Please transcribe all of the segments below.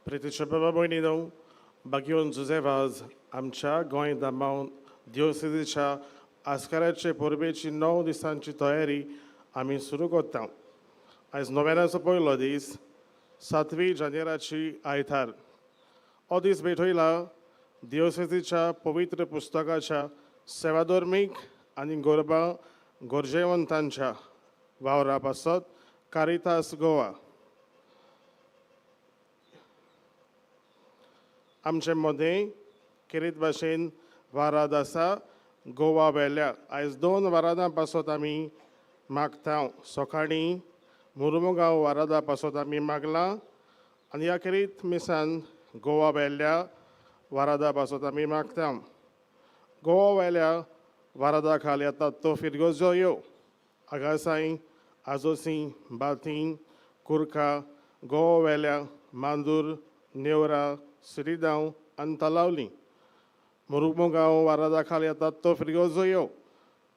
प्रितीच्या बाबा भयणीनो, बागयोन जुझेवाज आमच्या गोंय दामावन दिओसिसीच्या आस्काराचे परबेची 9 दिसांची तयारी आमी सुरू करता. आयज नोवेनाचो पयलो दीस 7 जानेराची आयतार. हो दीस भेटयला दिओसिसीच्या पवित्र पुस्तकाच्या सेवाधर्मीक आनी गरजेवंतांच्या वावरा पासत कारितास गोवा. आमचे मदें किरीत भाशेन वाराद आसा गोवा वेल्या. आयज 2 वारादां पासत आमी मागता. सकाळीं मुर्मुगांव वारादा पासत आमी मागलां आनी ह्या किरीत मिसान गोवा वेल्या वारादा पासत आमी मागता. गोवा वेल्या वारादा खाल येतात तो फिरगोजयो आगासाई आजोसी बातीं कुर्का गोवा वेल्या मांदूर नेवरा सिरिदांव आनी तलावली. मुर्मुगांव वारादा खाल येतात तो फिरगोजयो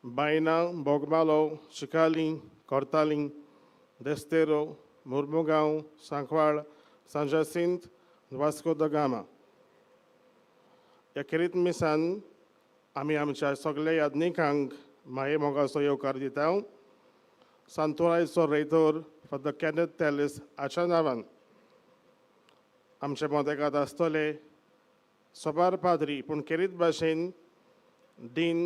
बायना बोगमालो चिकाली कोर्ताली देस्तेरो मुर्मुगांव सांकवाळ सांजासिंत वास्को द गामा. ह्या किरीत मिसान आमी आमच्या सगळ्या यादनिकांक माये मोगाचो येवकार दिता. सांतोळायचो रेतोर फादर कॅनेथ टेलिस हाच्या नांवान आमचे मदेकात आसतले सोबार पाद्री पूण किरीत भाशेन डीन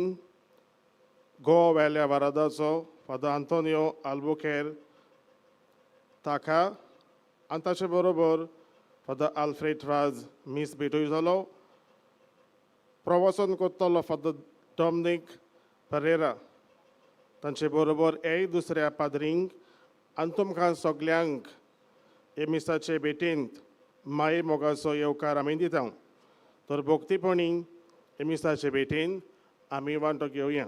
गोवा वेल्या वारादाचो फादर आंतोनियो आल्बुकेर ताका आनी ताचे बरोबर फादर आल्फ्रेड वाज मीस भेटूय जालो. प्रवचन करतलो फादर डॉमिनिक परेरा तांचे बरोबर दुसऱ्या पाद्रींक आनी तुमकां सगल्यांक हे मिसाचे भेटेंत माये मोगाचो येवकार आमी दिता. तर भोक्तीपणी हे मिसाचे भेटेन आमी वांटो घेवया.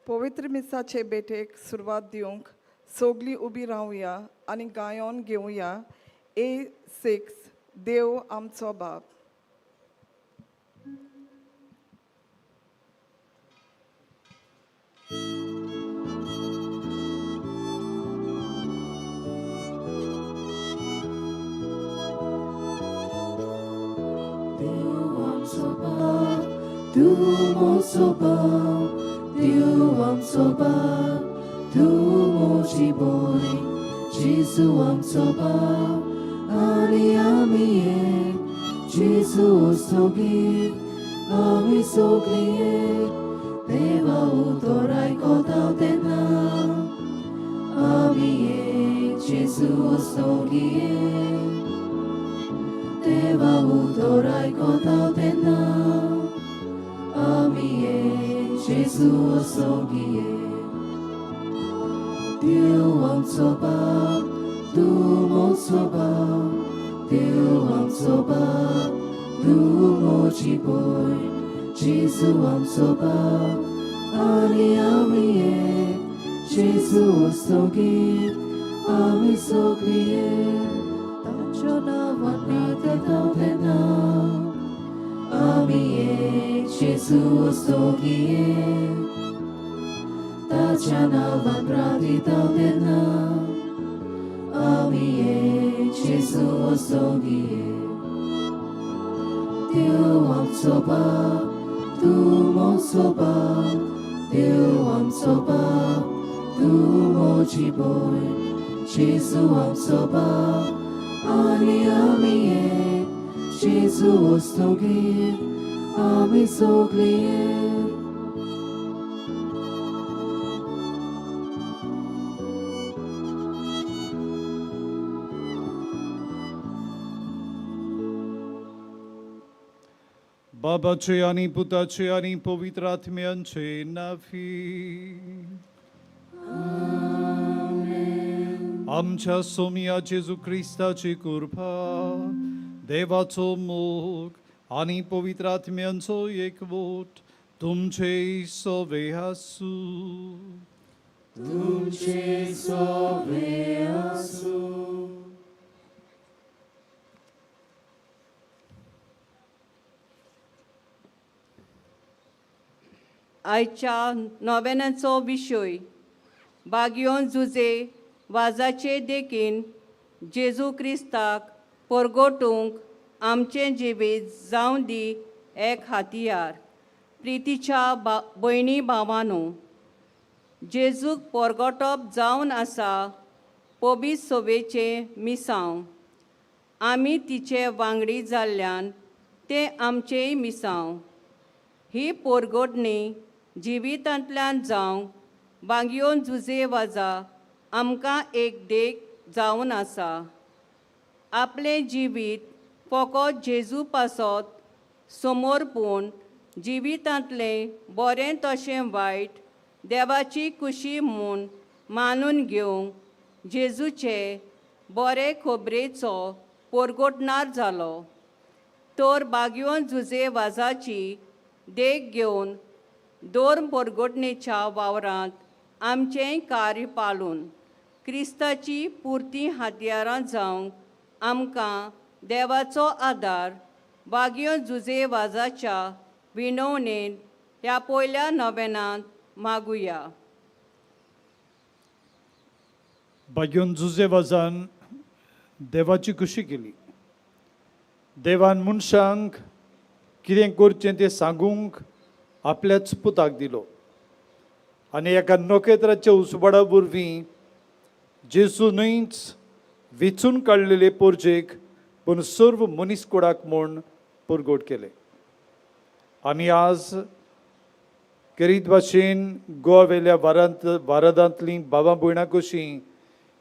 पवित्र मिसाचे बेटेक सुरवात दिवंक सोगली उबी रावया आनी गायोन घेवया. 6 देव आमचो बाप. Deus amso baap, tu moso baap. Deus amso baap, tu moji boy. Jesus amso baap, ani ami ek. Jesus sogi, ami sogli ek. Deva utorai kodau tena, ami ek. Jesus sogi ek. Deva utorai kodau tena, ami ek. Jesus sogi ek. Deus amso baap, tu moso baap. Deus amso baap, tu moji boy. Jesus amso baap, ani ami ek. Jesus sogi, ami sogli ek. Tachona vanate tau tena, ami ek. Jesus sogi ek. Tachana vanate tau tena, ami ek. Jesus sogi ek. Deus amso baap, tu moso baap. Deus amso baap, tu moji boy. Jesus amso baap, ani ami ek. Jesus sogi, ami sogli ek. बाबाचे आणि पुताचे आणि पवित्र आत्म्यांचे नावी. आमच्या सोमिया जेजू ख्रिस्ताची कृपा, देवाचो मोग आणि पवित्र आत्म्यांचो एकवट तुमचे सोबे आसू. तुमचे सोबे आसू. आयच्या नोवेनाचो विशय बागयोन जुजे वाजाचे देखीन जेजू क्रिस्ताक परगोटूंक आमचें जिवीत जावं दी एक हातियार. प्रितीच्या भयणी भावांनो, जेजूक परगोटप जावन आसा पबीत सोबेचें मिसांव. आमी तिचे वांगडी जाल्ल्यान तें आमचेंय मिसांव. ही परगोटणी जिवितांतल्यान जावंक बागयोन जुजे वाजा आमकां एक देख जावन आसा. आपलें जिवीत फकत जेजू पासत समोर पूण जिवितांतलें बरें तशें वायट देवाची कुशी म्हूण मानून घेवंक जेजूचे बरे खबरेचो परगोटणार जालो. तर बागयोन जुजे वाजाची देख घेवन दोर परगोटणेच्या वावरांत आमचें कार्य पालून क्रिस्ताची पुर्ती हातयारां जावंक आमकां देवाचो आदार बागयोन जुजे वाजाच्या विणवणेन ह्या पयल्या नोवेनांत मागुया. बागयोन जुजे वाजान देवाची खुशी केली. देवान मनशांक कितें करचें तें सांगूंक आपल्याच पुताक दिलो आनी एका नोखेत्राच्या उसबडा वरवीं जेजूनच वेचून काडलेले पोरजेक पूण सर्व मनीसकुळाक म्हूण परगोट केले. आमी आज करीत भाशेन गोवा वेल्या वारादांतलीं बाबा भयणां कशीं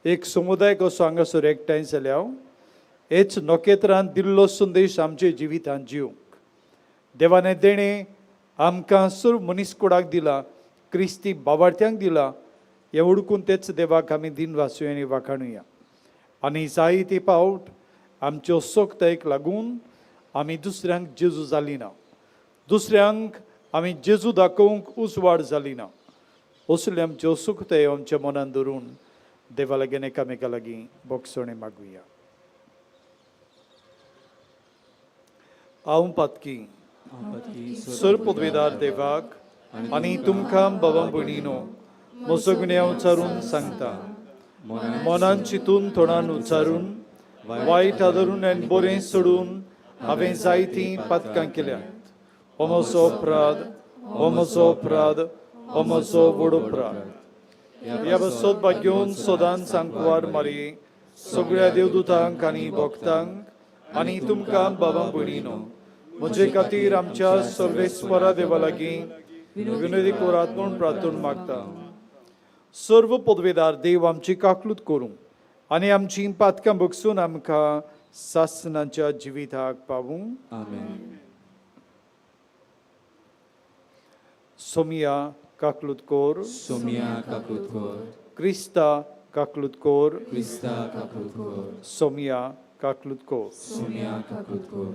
एक समुदाय कसो हांगासर एकठांय जाल्या हेच नोखेत्रान दिल्लो संदेश आमचे जिवितांत जिवंक देवान हें देणें आमकां सर्व मनीसकुळाक दिला, क्रिस्ती बाबार्थ्यांक दिला. हें उडकून तेच देवाक आमी दिन वाचूया आनी वाखाणुया. आनी जायते फावट आमच्यो सोखतायेक लागून आमी दुसऱ्यांक जेजू जाली ना, दुसऱ्यांक आमी जेजू दाखोवंक उसवाड जाली ना. असल्यो आमच्यो सुखतायो आमच्या मनान धरून देवा लागीं एकामेका लागीं बोगसोणें मागुया. हांव पातकी सर पदवेदार देवाक आनी तुमकां बाबा भयणीनो म्हजो गुन्यांव उच्चारून सांगता. मनान चिंतून तोंडान उच्चारून वायट आदरून आनी बरें सोडून हांवें जायतीं पातकां केल्यात. हो म्हजो अपराध, हो म्हजो अपराध, हो म्हजो व्हड अपराध. ह्या बसत बागयोन सदांच सांकवार मारी सगळ्या देवदूतांक आनी भक्तांक आनी तुमकां बाबा भयणीनो म्हजे खातीर आमच्या सर्वेस्परा देवा लागीं विनोदी करात म्हूण प्रार्थना मागता. सर्व पदवेदार देव आमची काकलूत करूं आनी आमची पातकां बगसून आमकां सासणाच्या जिविताक पावूं. सोमिया काकलूत कोर, सोमिया काकूत कोर, क्रिस्ता काकलूत कोर, क्रिस्ता काकूत कोर, सोमिया काकलूत कोर. सोमिया काकूत कोर.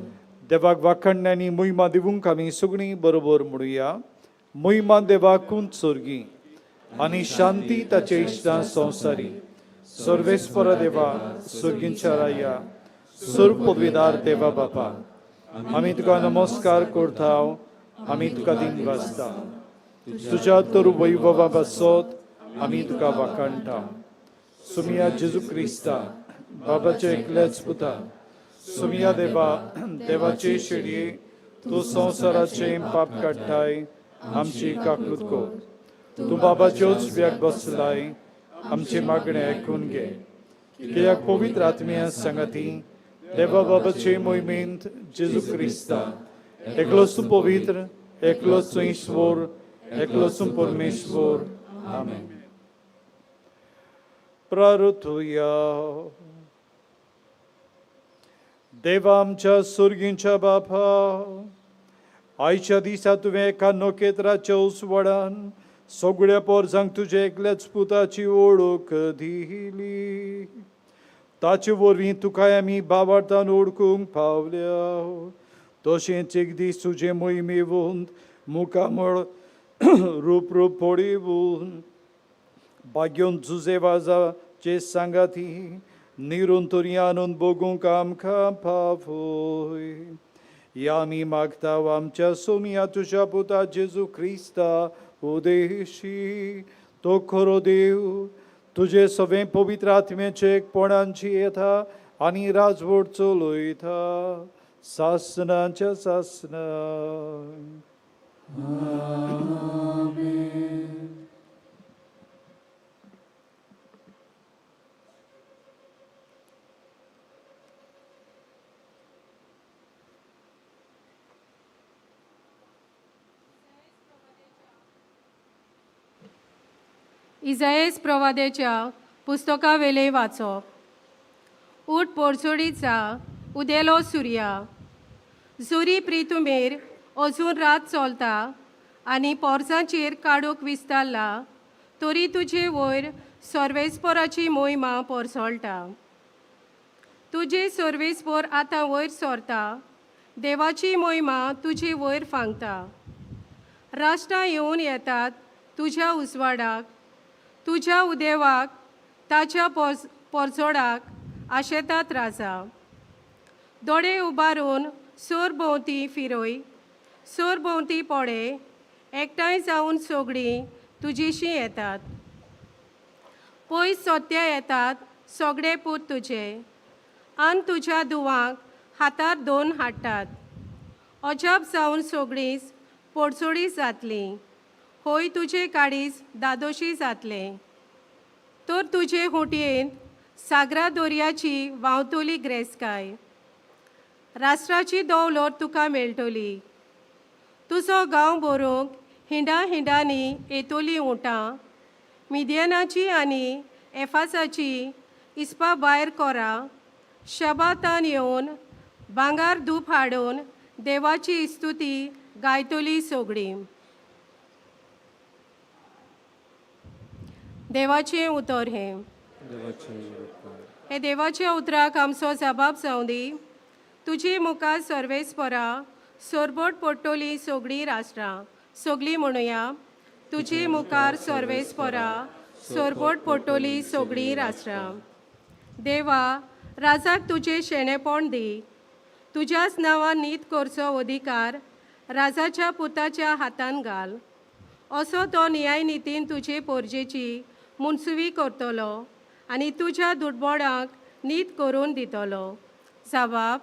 देवाक वाखाणण्यानी मोहिमा दिवंक आमी सगळीं बरोबर म्हणुया. मोहिमा देवाकूंच सर्गी आनी शांती ताचे इश्टां संवसारी. सर्वेस्परा देवा सर्गींच्या राया, सर्व पदवेदार देवा बापा, आमी तुका नमस्कार करता, आमी तुका दिन वाजता. तुज्या तर वैभवा बसत आमी तुका वाखाणटा. सुमिया जेजू क्रिस्ता बाबाचे एकल्याच पुता, सुमिया देवा देवाचे शेडये तूं संवसाराचे पाप काडटाय, आमची काकलूत कोर. तूं बाबाच्योच व्याक बसलाय, आमचे मागणे आयकून घे. कित्याक पवित्र आत्म्या सांगाती देवा बाबाचे मोहिमेंत जेजू क्रिस्ता एकलोच तूं पवित्र, एकलोच तूं ईश्वर, एकलोच तूं परमेश्वर. आमेन. प्रार्थुया. देवा आमच्या सुर्गींच्या बापा, आयच्या दिसा तुवें एका नोखेत्राच्या उसवडान सगळ्या पोरसांक तुजे एकल्याच पुताची वळख दिली. ताचे वरवीं तुकाय आमी बाबार्थान ओळखूंक पावल्या. तशेंच एक दीस तुजे मोहिमेवंत मुखामळ रूप पडिवून बागयोन जुजे वाजाचे सांगाती निरून तरी आनंद भोगूंक आमकां पावय. या आमी मागता व आमच्या सोमिया तुझ्या पुता जेजू क्रिस्ता उदेशी तो खरो देव तुझे सगळे पवित्र आत्म्याचे एकपणांची येता आनी राजवट चलयता सासनाच्या सासना. इजायेस प्रवाद्याच्या पुस्तका वेले वाचप. उठ पोरसोडीचा उदेलो सुर्या, जुरी प्रितुमेर अजून रात चलता आनी पोरसांचेर काडूक विस्तारला तरी तुजे वयर सर्वेस्पराची मोहिमा पोरसोळटा. तुजे सर्वेस्पर आतां वयर सोरता, देवाची मोहिमा तुजे वयर फांगता. राष्ट्रां येवन येतात तुज्या उजवाडाक, तुज्या उदेवाक ताच्या पोरसोडाक आशेतात राजा. दोळे उबारून सोर भोंवती फिरय, सोर भोंवती पळे, एकठांय जावन सगळीं तुजेशी येतात. पयस सोत्या येतात सगळे पूत तुजे, आनी तुज्या दुवांक हातार दोन हाडटात. अजाप जावन सगळींच पोरसोडी जातलीं, होय तुजे काळीज दादोशी जातलें. तर तुजे हुटयेंत सागरा दर्याची व्हांवतली ग्रेसकाय, राष्ट्राची दौलत तुका मेळटली. तुजो गांव भरूंक हिंडा हिंडांनी येतली उंटां, मिदियानाची आनी एफासाची इस्पा भायर कोरा. शबातान येवन भांगार धूप हाडून देवाची इस्तुती गायतली सगळीं. देवाचें उतर हे देवाच्या उतराक आमचो जबाब जावं दी. तुजी मुखार सर्वेस्परा सोरबोट पडटली सगळीं राष्ट्रां. सगळीं म्हणुया, तुजी मुखार सर्वेस्परा सोरबोट पडटली सगळीं राष्ट्रां. देवा, राजाक तुजें शेणेपण दी. तुज्याच नांवान नीत करचो अधिकार राजाच्या पुताच्या हातान घाल. असो तो न्याय नितीन तुजे पोरजेची मुनसुवी करतलो आनी तुज्या दुडबोडांक नीत करून दितलो. जबाब,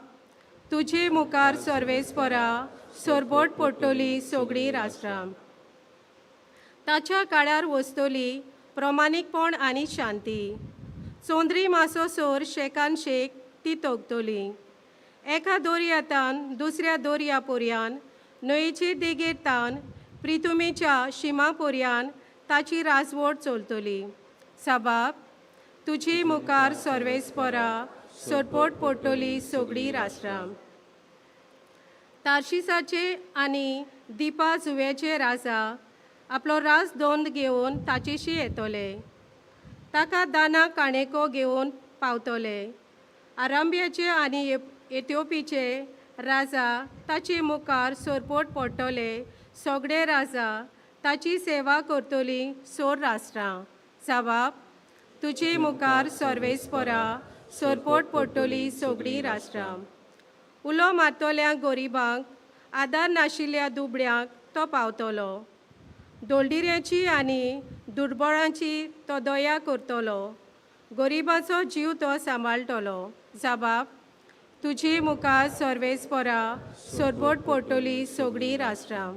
तुजे मुखार सर्वेस्परा सोरबोट पडटली सगळीं राष्ट्रां. ताच्या काळार वस्तली प्रमाणीकपण आनी शांती. चोंद्री मासो सोर शेकान शेक ती तोगतली. एका दर्यातान दुसऱ्या दर्या पर्यान, न्हंयेचे देगेर तान प्रितुमेच्या शिमा पर्यान ताची राजवट चलतली. जबाब, तुजी मुखार सर्वेस्परा सोरबोट पडटली सगळीं राष्ट्रां. तार्शिसाचे आनी दिपा जुव्याचे राजा आपलो राज दोंद घेवन ताचेशी येतले. ताका दाना काणेको घेवन पावतले. आरांबियाचे आनी इथिओपियाचे राजा ताचे मुखार सोरबोट पडटले सगळे राजा ताची सेवा करतली सोर राष्ट्रां. जबाब, तुजे मुखार सर्वेस्परा सोरबोट पडटली सगळीं राष्ट्रां. उलो मारतल्या गरिबांक, आदार नाशिल्ल्या दुबळ्यांक तो पावतलो. दोलडिऱ्याची आनी दुडबळांची तो दया करतलो. गरिबाचो जीव तो सांबाळटलो. जबाब, तुजे मुखार सर्वेस्परा सोरबोट पडटली सगळीं राष्ट्रां.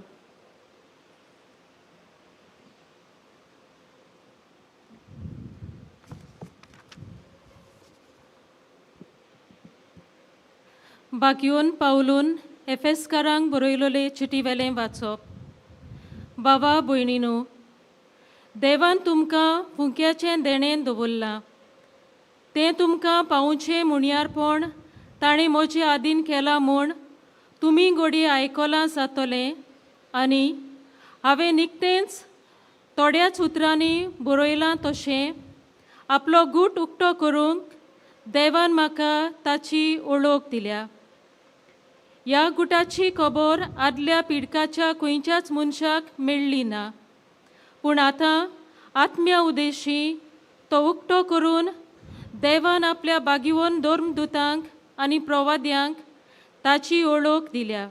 बागयोन पावलून एफेसकारांक बरयलोले चिटी वेलें वाचप. बाबा भयणीनो, देवान तुमकां फुंक्याचें देणें दवरलां. तें तुमकां पावुचें म्हणयारपण ताणें म्हजे आदीन केलां म्हूण तुमी घोडी आयकलां जातलें. आनी हांवें निकतेंच थोड्याच उतरांनी बरयलां तशें आपलो गूट उक्तो करूंक देवान म्हाका ताची ओळख दिल्या. ह्या गुटाची खबर आदल्या पिडकाच्या खंयच्याच मनशाक मेळ्ळी ना. पूण आतां आत्म्या उदेशी तो उक्तो करून देवान आपल्या बागीवन धर्मदुतांक आनी प्रवाद्यांक ताची ओळख दिल्या.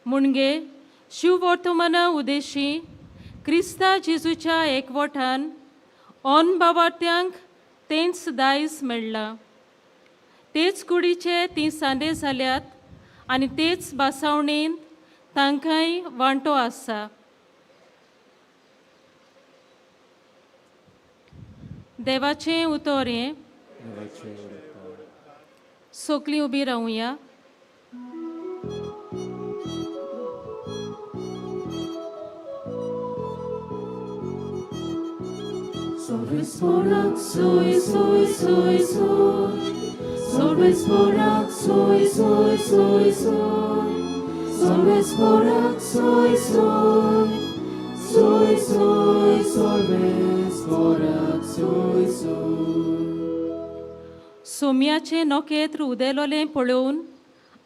मुणगे शिववर्तमाना उद्देशी क्रिस्ता जेजूच्या एकवटान बाबार्थ्यांक तेंच दायज मेळ्ळां. तेच कुडीचे ती सांदे जाल्यात आनी तेच बासावणेन तांकांय वांटो आसा. देवाचें उतर हें. सोकलीं उबी रावुया. Solves porak, soy, soy, soy, soy. Solves porak, soy, soy, soy, soy. Solves porak, soy, soy. Soy, soy, solves porak, soy, soy. सोम्याचें नखेत्र उदेलोलें पळोवन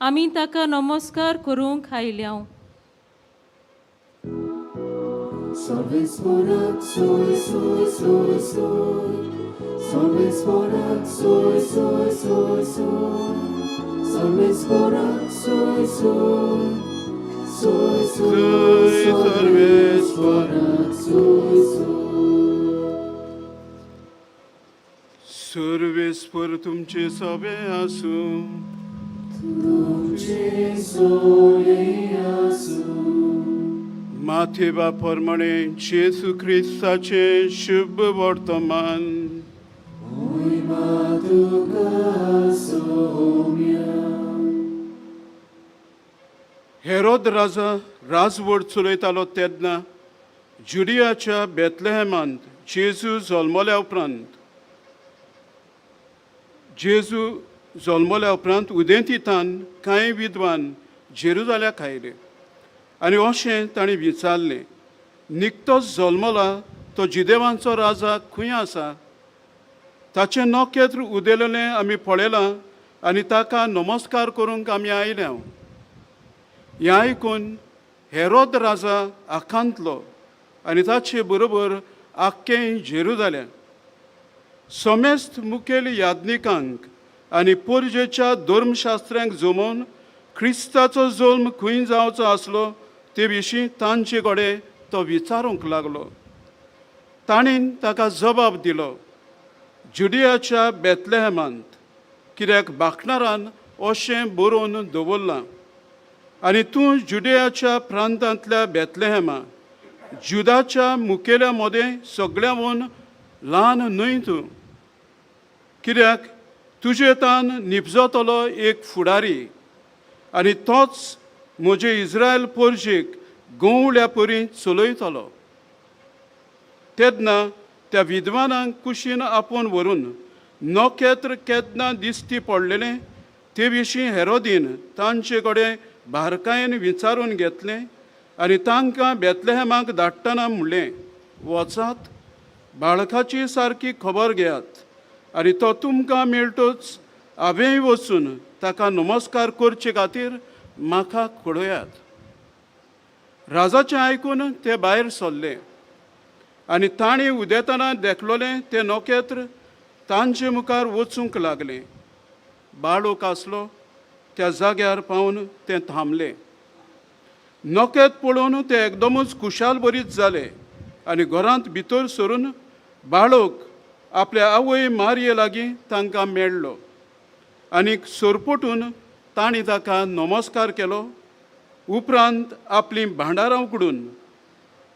आमी ताका नमस्कार करूंक आयल्या. Solves porak, soy, soy, soy, soy. Solves porak, soy, soy, soy, soy. Solves porak, soy, soy. Soy, soy, solves porak, soy, soy. सर्वेस्पर तुमचे सभे आसूं. तुमचे सोये आसूं. माथेबा प्रमाणे जेजू ख्रिस्ताचे शुभ वर्तमान. Oima tuka soumya. हेरोद राजा राजवट चलयतालो तेन्ना जुडियाच्या बेतलेहेमांत जेजू जल्मल्या उपरांत उदेंतीतान कांय विद्वान जेरुजाल्याक आयले आनी अशें तांणी विचारलें, निकतोच जल्मला तो जिदेवांचो राजा खंय आसा? ताचें नखेत्र उदेलेलें आमी पळयलां आनी ताका नमस्कार करूंक आमी आयल्या. हें आयकून हेरोद राजा आकांतलो आनी ताचे बरोबर आख्खें जेरुजालें. समेस्त मुखेल याज्ञिकांक आनी पोरजेच्या धर्मशास्त्रांक जमोवन क्रिस्ताचो जल्म खंय जावचो आसलो ते विशीं तांचे कडेन तो विचारूंक लागलो. ताणीन ताका जबाब दिलो, जुडियाच्या बेतलेहेमांत, कित्याक बाखणारान अशें बरोवन दवरलां. आनी तूं जुडियाच्या प्रांतांतल्या बेतलेहेमा, जुदाच्या मुखेल्या मदें सगळ्यांवन ल्हान न्हय तूं, कित्याक तुजे तान निपजतलो एक फुडारी आनी तोच म्हजे इस्रायल पोरजेक गोवल्या परी चलयतलो. तेन्ना त्या विद्वानांक कुशीन आपोवन व्हरून नखेत्र केन्ना दिश्टी पडलेलें ते विशीं हेरोदीन तांचे कडेन बारकायेन विचारून घेतलें आनी तांकां बेतलेहेमाक धाडटना म्हणलें, वचात, बाळकाची सारकी खबर घेयात आनी तो तुमकां मेळटोच हांवेंय वचून ताका नमस्कार करचे खातीर म्हाका कळयात. राजाचें आयकून ते भायर सरले आनी तांणी उदेताना देखलोलें तें नखेत्र तांचे मुखार वचूंक लागलें. बाळक आसलो त्या जाग्यार पावन ते थांबले. नखेत्र पळोवन ते एकदमूच खुशाल भरीत जाले आनी घरांत भितर सरून बाळक आपल्या आवय मारये लागीं तांकां मेळ्ळो आनी सरपटून तांणी ताका नमस्कार केलो. उपरांत आपलीं भांडारां उगडून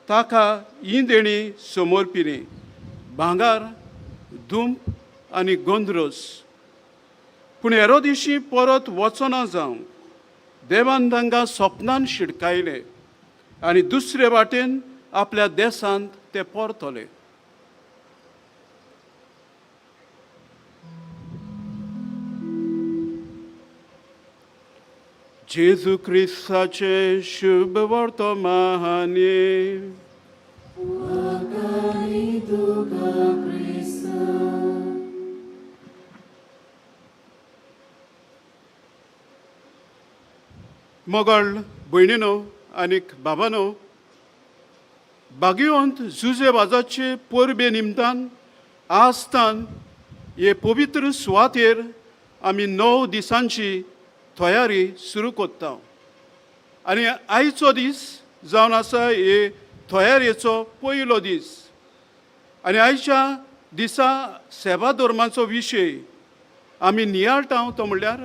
ताका ही देणी समोर पिली, भांगार, दूंप आनी गंधरस. पूण हेरो दिशी परत वचना जावं देवान तांकां सपनान शिडकायले आनी दुसरे वाटेन आपल्या देशांत ते परतले. जेजू ख्रिस्ताचे शुभ वर्तमानी. Konkani tuka Krista. मोगळ भयणीनो आनीक बाबानो, बागयोंत जुजे वाजाचे परबे निमतान आसतान हे पवित्र सुवातेर आमी 9 दिसांची तयारी सुरू कोत्ता आनी आयचो दीस जावन आसा हे तयारेचो पयलो दीस आनी आयच्या दिसा सेवा धर्माचो विशय आमी नियाळटाव तो म्हणल्यार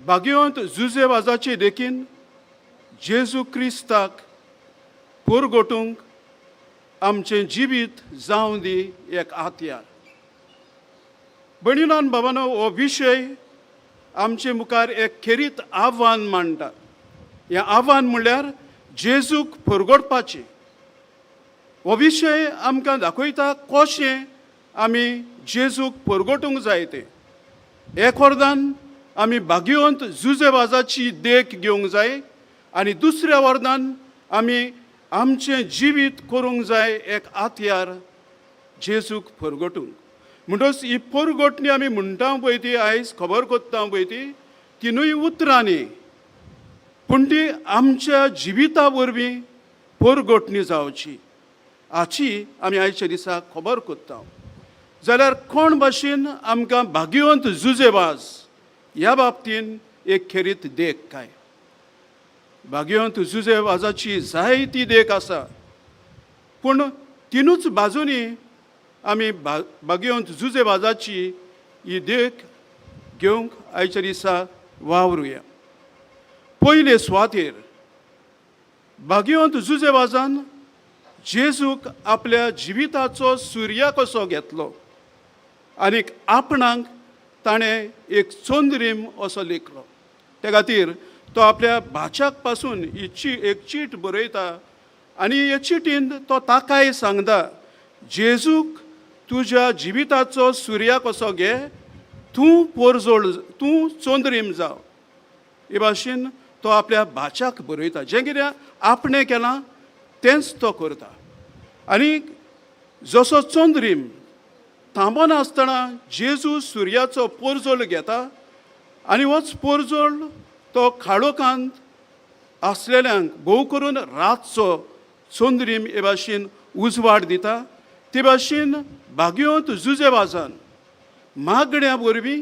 भाग्यवंत जुजेवाजाचे देखीन जेजू क्रिस्ताक पोरगोटूंक आमचें जिवीत जावं दी एक आत्यार. भयणीनान बाबानो हो विशय आमचे मुखार एक खेरीत आव्हान मांडटा. हें आव्हान म्हणल्यार जेजूक परगोडपाचें. हो विशय आमकां दाखयता कशें आमी जेजूक परगोटूंक जाय तें. एक अर्दान आमी भाग्यवंत जुजेवाजाची देख घेवंक जाय आनी दुसऱ्या अर्दान आमी आमचें जिवीत करूंक जाय एक आत्यार जेजूक परगोटूंक. म्हणटच ही परगोटणी आमी म्हणटा पळय ती आयज खबर कोत्ता पळय ती तिनूय उतरांनी पूण ती आमच्या जिविता वरवीं परगोटणी जावची हाची आमी आयच्या दिसा खबर कोत्ता. जाल्यार कोण भाशेन आमकां भाग्यवंत जुजेवाज ह्या बाबतीन एक खेरीत देख काय. भाग्यवंत जुजेवाजाची जायती देख आसा पूण तिनूच बाजूनी आमी भाग्यवंत जुजेवाजाची ही देख घेवंक आयच्या दिसा वावरुया. पयले सुवातेर भाग्यवंत जुजेवाजान जेजूक आपल्या जिविताचो सुर्या कसो घेतलो आनी आपणाक ताणें एक चोंदरीम असो लेखलो. त्या खातीर तो आपल्या भाच्याक पासून एक चीट बरयता आनी हे चिटींत तो ताकाय सांगता जेजूक तुज्या जिविताचो सुर्या कसो घे, तूं चोंदरीम जाव. हे भाशेन तो आपल्या भाच्याक बरयता. जें कितें आपणें केलां तेंच तो करता. आनी जसो चोंदरीम थांबोन आसतना जेजू सुर्याचो पोरजोल घेता आनी होच पोरजोल तो काळोखांत आसलेल्यांक भोव करून रातचो चोंदरीम हे भाशेन उजवाड दिता. ते भाशेन भाग्यवंत जुजेवाजान मागण्या वरवीं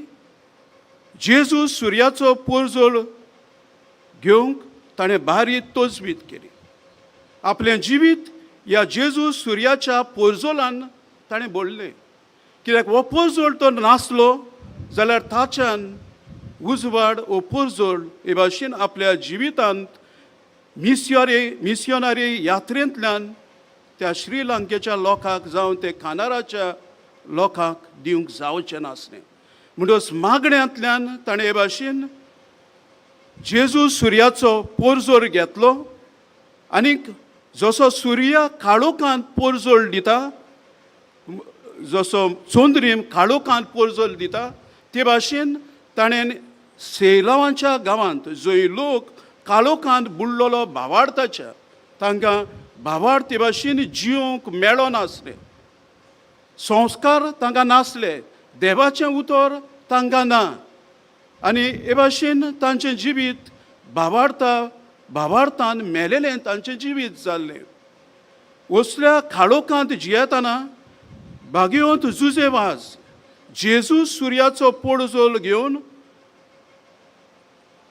जेजू सुर्याचो पोरजोल घेवंक ताणें बारी तोजवीत केली. आपलें जिवीत ह्या जेजू सुर्याच्या पोरजोलान ताणें बोडलें. कित्याक हो पोरजोल तो नासलो जाल्यार ताच्यान उजवाड हो पोरजोल हे भाशेन आपल्या जिवितांत मिशनरी यात्रेंतल्यान त्या श्रीलंकेच्या लोकांक जावं ते कानाराच्या लोकांक दिवंक जावचें नासलें. म्हणटच मागण्यांतल्यान ताणें हे भाशेन जेजू सुर्याचो पोरजोल घेतलो आनीक जसो सुर्या काळोखांत पोरजोल दिता, जसो चोंदरीम काळोखांत पोरजोल दिता, ते भाशेन ताणें सेलावांच्या गांवांत जंय लोक काळोखांत बुडलेलो भावार्थाच्या तांकां भावार्थ ते भाशेन जिवंक मेळो नासले. संस्कार तांकां नासले, देवाचें उतर तांकां ना आनी हे भाशेन तांचें जिवीत भावार्थान मेलेलें तांचें जिवीत जाल्लें. असल्या काळोखांत जियेतना भाग्यवंत जुजेवाज जेजू सुर्याचो पोरजोल घेवन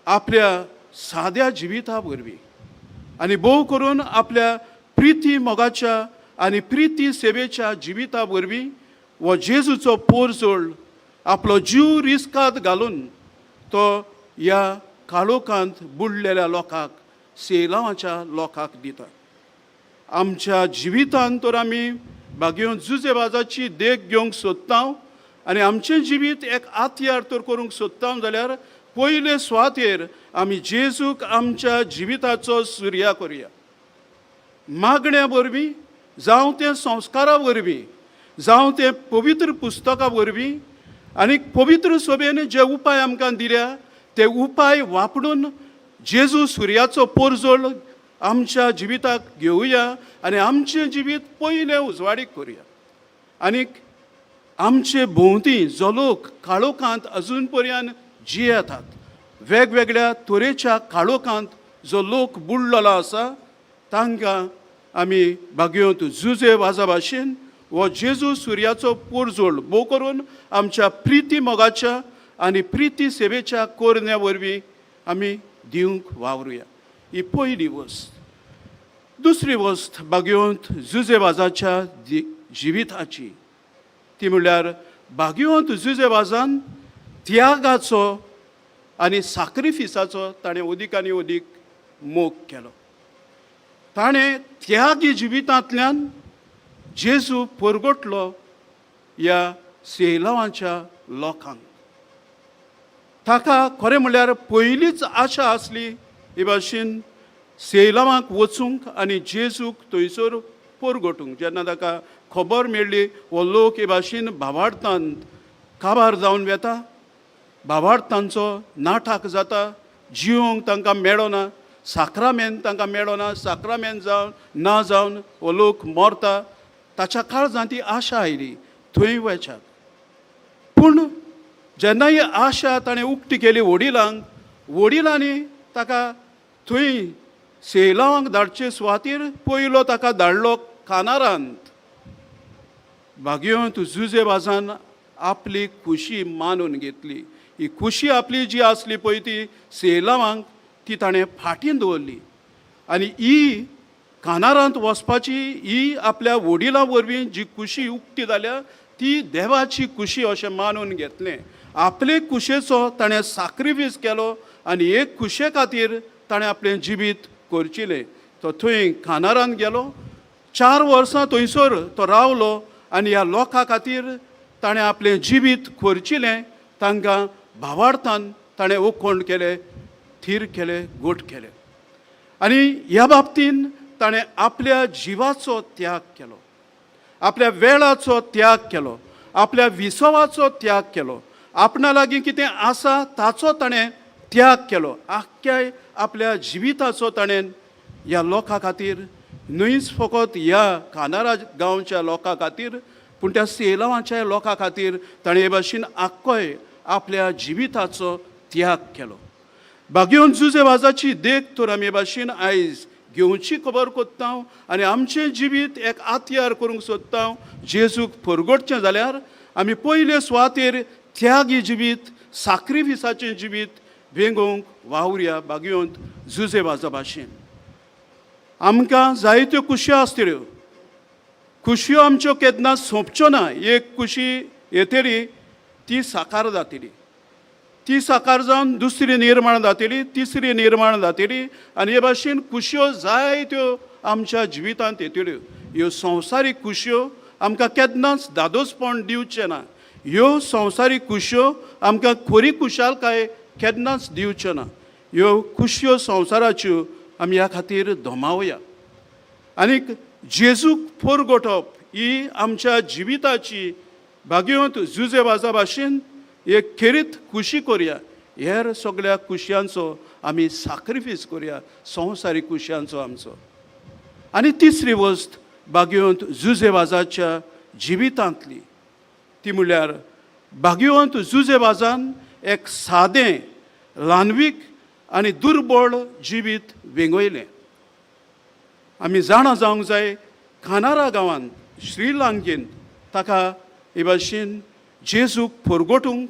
आपल्या साद्या जिविता वरवीं आनी भोव करून आपल्या प्रिती मोगाच्या आनी प्रिती सेवेच्या जिविता वरवीं हो जेजूचो पोरजोल आपलो जीव रिस्कांत घालून तो ह्या काळोखांत बुडलेल्या लोकांक सेलावाच्या लोकांक दिता. आमच्या जिवितांत तर आमी भाग्यवंत जुजेवाजाची देख घेवंक सोदता आनी आमचें जिवीत एक आत्यार तर करूंक सोदता जाल्यार पयले सुवातेर आमी जेजूक आमच्या जिविताचो सुर्या करुया. मागण्या वरवीं जावं तें संस्कारा वरवीं जावं तें पवित्र पुस्तका वरवीं आनी पवित्र सभेन जे उपाय आमकां दिल्या ते उपाय वापरून जेजू सुर्याचो पोरजोल आमच्या जिविताक घेवया आनी आमचें जिवीत पयलें उजवाडीक करुया. आनीक आमचे भोंवती जो लोक काळोखांत अजून पर्यंत जियेतात, वेगवेगळ्या तरेच्या काळोखांत जो लोक बुडलेलो आसा तांकां आमी भाग्यवंत जुजेवाजा भाशेन हो जेजू सुर्याचो पोरजोल भोव करून आमच्या प्रिती मोगाच्या आनी प्रिती सेवेच्या कोरण्या वरवीं आमी दिवंक वावरुया. ही पयली वस्त. दुसरी वस्त भाग्यवंत जुजेबाजाच्या जिविताची, ती म्हणल्यार भाग्यवंत जुजेबाजान त्यागाचो आनी साक्रिफिसाचो ताणें अदीक आनी अदीक मोग केलो. ताणें त्यागी जिवितांतल्यान जेजू परगटलो ह्या सेलावांच्या लोकांक. ताका खरें म्हणल्यार पयलींच आशा आसली हे भाशेन सेलावांक वचूंक आनी जेजूक थंयसर परगटूंक. जेन्ना ताका खबर मेळ्ळी हो लोक हे भाशेन भावार्थांत काबार जावन वेता, भावार्थांचो नाठाक जाता, जिवंक तांकां मेळना, साक्रामेंत तांकां मेळना, साक्रामेंत जावन ना जावन हो लोक मरता, ताच्या काळजांत ती आशा आयली थंय वचाक. पूण जेन्ना ही आशा ताणें उक्ती केली वडिलांक, वडिलांनी ताका थंय सेलावांक धाडचे सुवातेर पयलो ताका धाडलो कानारांत. भाग्यवंत जुजेबाजान आपली खुशी मानून घेतली. ही खुशी आपली जी आसली पळय ती सेलावांक, ती ताणें फाटीं दवरली. आनी ही कानारांत वचपाची ही आपल्या वडिलां वरवीं जी खुशी उक्ती जाल्या ती देवाची खुशी अशें मानून घेतलें. आपले कुशेचो ताणें साक्रिफीस केलो आनी एक कुशे खातीर ताणें आपलें जिवीत करचिलें. तो थंय कानारांत गेलो, 4 वर्सां थंयसर तो रावलो आनी ह्या लोकां खातीर ताणें आपलें जिवीत करचिलें. तांकां भावार्थान ताणें ओकोण केलें, थीर केलें, गोट केलें. आनी ह्या बाबतीन ताणें आपल्या जिवाचो त्याग केलो, आपल्या वेळाचो त्याग केलो, आपल्या विसवाचो त्याग केलो, आपणा लागीं कितें आसा ताचो ताणें त्याग केलो. आख्ख्या आपल्या जिविताचो ताणें ह्या लोकां खातीर, न्हयच फकत ह्या कानारा गांवच्या लोकां खातीर, पूण त्या सेलावांच्या लोकां खातीर ताणें हे भाशेन आख्खोय आपल्या जिविताचो त्याग केलो. भाग्यवंत जुजेबाजाची देख तर आमी हे भाशेन आयज घेवची खबर कोत्ता आनी आमचें जिवीत एक आत्यार करूंक सोदता. जेजूक परगटचें जाल्यार आमी पयले सुवातेर त्यागी जिवीत, साक्रिफिसाचें जिवीत वेंगोवंक वावुरया भाग्यवंत जुजेबाजा भाशेन. आमकां जायत्यो कुशी आसतल्यो, कुशयो आमच्यो केन्ना सोंपच्यो ना. एक कुशी येतली ती साकार जातली, ती साकार जावन दुसरी निर्माण जातली, तिसरी निर्माण जातली आनी हे भाशेन कुशयो जायत्यो आमच्या जिवितांत येतल्यो. ह्यो संवसारीक कुशयो आमकां केन्नाच दादोसपण दिवचें ना. ह्यो संवसारीक कुशयो आमकां खरी खुशालकाय केन्नाच दिवच्यो ना. ह्यो कुशयो संवसाराच्यो आमी ह्या खातीर धोमावया. आनीक जेजूक परगटप ही आमच्या जिविताची भाग्यवंत जुजेबाजा भाशेन एक खेरीत खुशी करुया. हेर सगळ्या कुशयांचो आमी साक्रिफीस करुया, संवसारीक कुशयांचो आमचो. आनी तिसरी वस्त भाग्यवंत जुजेबाजाच्या जिवितांतली, ती म्हणल्यार भाग्यवंत जुजेबाजान एक सादें, ल्हानवीक आनी दुर्बळ जिवीत वेंगयलें. आमी जाणा जावंक जाय कानारा गांवांत, श्रीलंकेंत ताका हे भाशेन जेजूक परगटूंक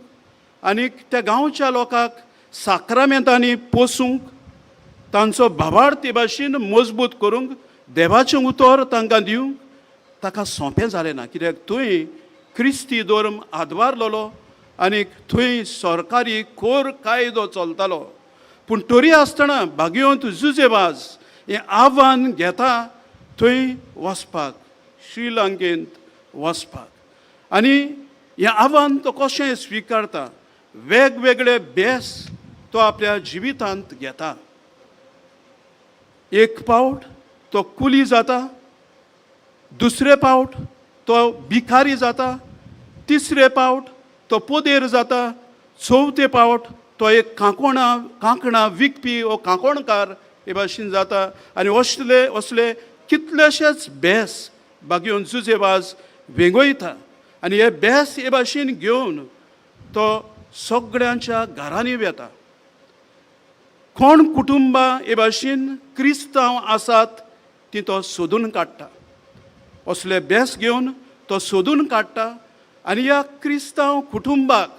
आनीक त्या गांवच्या लोकांक साक्रामेंतांनी पोसूंक, तांचो भावार्थ हे भाशेन मजबूत करूंक, देवाचें उतर तांकां दिवंक ताका सोंपें जालें ना. कित्याक थंय क्रिस्ती धर्म आदवारलोलो आनीक थंय सरकारी खोर कायदो चलतालो. पूण तरी आसतना भाग्यवंत जुजेबाज हें आव्हान घेता थंय वचपाक, श्रीलंकेंत वचपाक. आनी हें आव्हान तो कशें स्विकारता, वेगवेगळे बेस तो आपल्या जिवितांत घेता. एक पावट तो कुली जाता, दुसरे पावट तो भिकारी जाता, तिसरे पावट तो पोदेर जाता, चवथे पावट तो एक कांकणां विकपी हो कांकोणकार हे भाशेन जाता. आनी असले कितलेशेच बेस भाग्यवंत जुजेबाज वेंगयता. आनी हे बेस हे भाशेन घेवन तो सगळ्यांच्या घरांनी वेता. कोण कुटुंबां हे भाशेन क्रिस्तांव आसात ती तो सोदून काडटा. असले बेस घेवन तो सोदून काडटा आनी ह्या क्रिस्तांव कुटुंबाक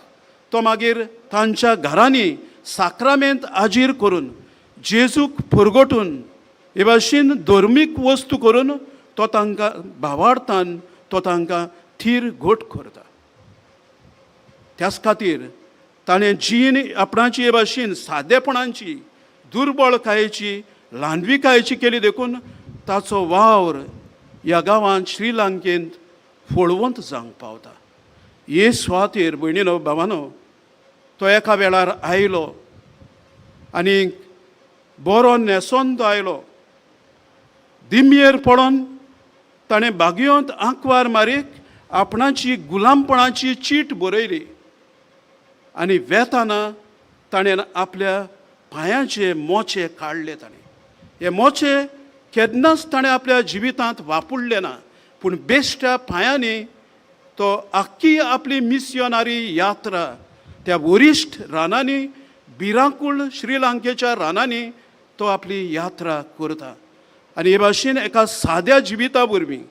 तो मागीर तांच्या घरांनी साक्रामेंत हाजीर करून जेजूक परगटून हे भाशेन धर्मीक वस्तू करून तो तांकां भावार्थान तो तांकां थीर घोट करता. त्याच खातीर ताणें जीण आपणाची हे भाशेन सादेपणांची दुर्बळकायेची ल्हानविकायेची केली देखून ताचो वावर ह्या गांवांत श्रीलंकेंत फळवंत जावंक पावता. हे सुवातेर भयणीनो भावानो तो एका वेळार आयलो आनी बरो न्हेसोन तो आयलो. दिम्येर पडोन ताणें बागयोंत आंकवार मारीक आपणाची गुलामपणाची चीट बरयली आनी वेताना ताणें आपल्या पांयाचे मोचे काडले. ताणें हे मोचे केन्नाच ताणें आपल्या जिवितांत वापरले ना, पूण बेश्ट्या पांयांनी तो आख्खी आपली मिस्योनारी यात्रा त्या वरिश्ठ रानांनी भिरांकूळ श्रीलंकेच्या रानांनी तो आपली यात्रा करता. आनी हे भाशेन एका साद्या जिविता वरवीं,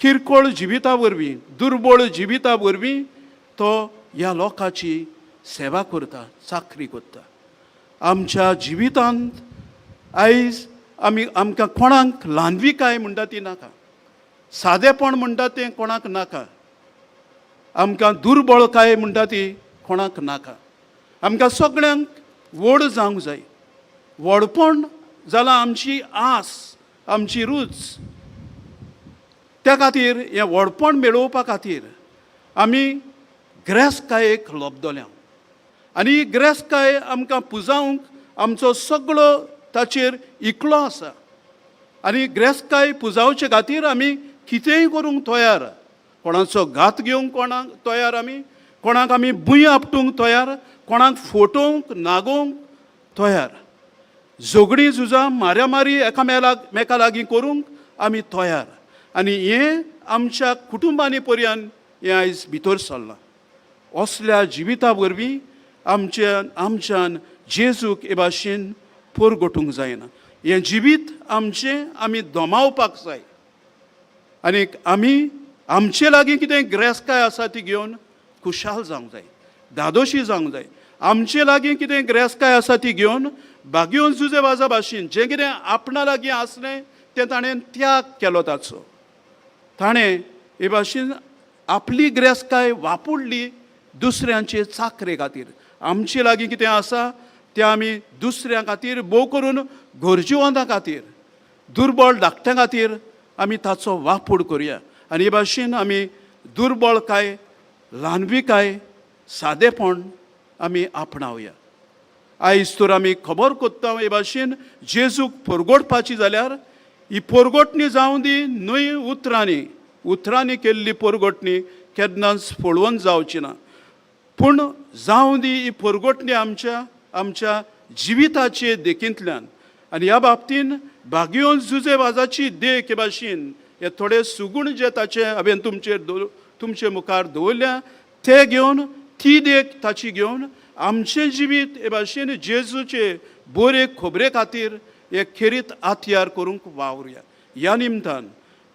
किरकोळ जिविता वरवीं, दुर्बळ जिविता वरवीं तो ह्या लोकांची सेवा करता, चाकरी करता. आमच्या जिवितांत आयज आमकां कोणाक ल्हानविकाय म्हणटा ती नाका, सादेपण म्हणटा तें कोणाक नाका, आमकां दुर्बळकाय म्हणटा ती कोणाक नाका. आमकां सगळ्यांक व्हड जावंक जाय. व्हडपण जालां आमची आस, आमची रूच. त्या खातीर हें व्हडपण मेळोवपा खातीर आमी ग्रेस्तकायेक लोबदोल्या आनी ग्रेस्तकाय आमकां पुजावंक आमचो सगळो ताचेर इकलो आसा. आनी ग्रेस्तकाय पुजावचे खातीर आमी कितेंय करूंक तयार. कोणाचो घात घेवंक कोणाक तयार आमी, कोणाक आमी भुंय आपटूंक तयार, कोणाक फोटोवंक नागोवंक तयार. झगडीं झुजां मारामारी एकामेका लागीं करूंक आमी तयार. आनी हें आमच्या कुटुंबांनी पर्यंत हें आयज भितर सरलां. असल्या जिविता वरवीं आमच्यान जेजूक हे भाशेन परगटूंक जायना. हें जिवीत आमचें आमी दोमावपाक जाय. आनीक आमी आमचे लागीं कितें ग्रेस्तकाय आसा ती घेवन खुशाल जावंक जाय, धादोशी जावंक जाय. आमचे लागीं कितें ग्रेस्तकाय आसा ती घेवन बागयोन जुजे वाजा भाशेन जें कितें आपणा लागीं आसलें तें ताणें त्याग केलो ताचो. ताणें हे भाशेन आपली ग्रेस्तकाय वापरली दुसऱ्यांचे चाकरे खातीर. आमचे लागीं कितें आसा तें आमी दुसऱ्यां खातीर भोव करून गरजेवंतां खातीर, दुर्बळ धाकट्यां खातीर आमी ताचो वापर करुया. आनी हे भाशेन आमी दुर्बळकाय, ल्हानविकाय, सादेपण आमी आपणावया. आयज तर आमी खबर कोत्ता हे भाशेन जेजूक परगटपाची जाल्यार ही परगटणी जावं दी न्हय उतरांनी केल्ली परगटणी केन्नाच फळवंत जावची ना. पूण जावं दी ही परगटणी आमच्या जिविताचे देखींतल्यान. आनी ह्या बाबतीन बागयोन जुजे वाजाची देख हे भाशेन हे थोडे सुगूण जे ताचे हांवें तुमचे मुखार दवरल्या ते घेवन ती देख ताची घेवन आमचें जिवीत हे भाशेन जेजूचे बरे खबरे खातीर हे खेरीत आत्यार करूंक वावरुया. ह्या निमतान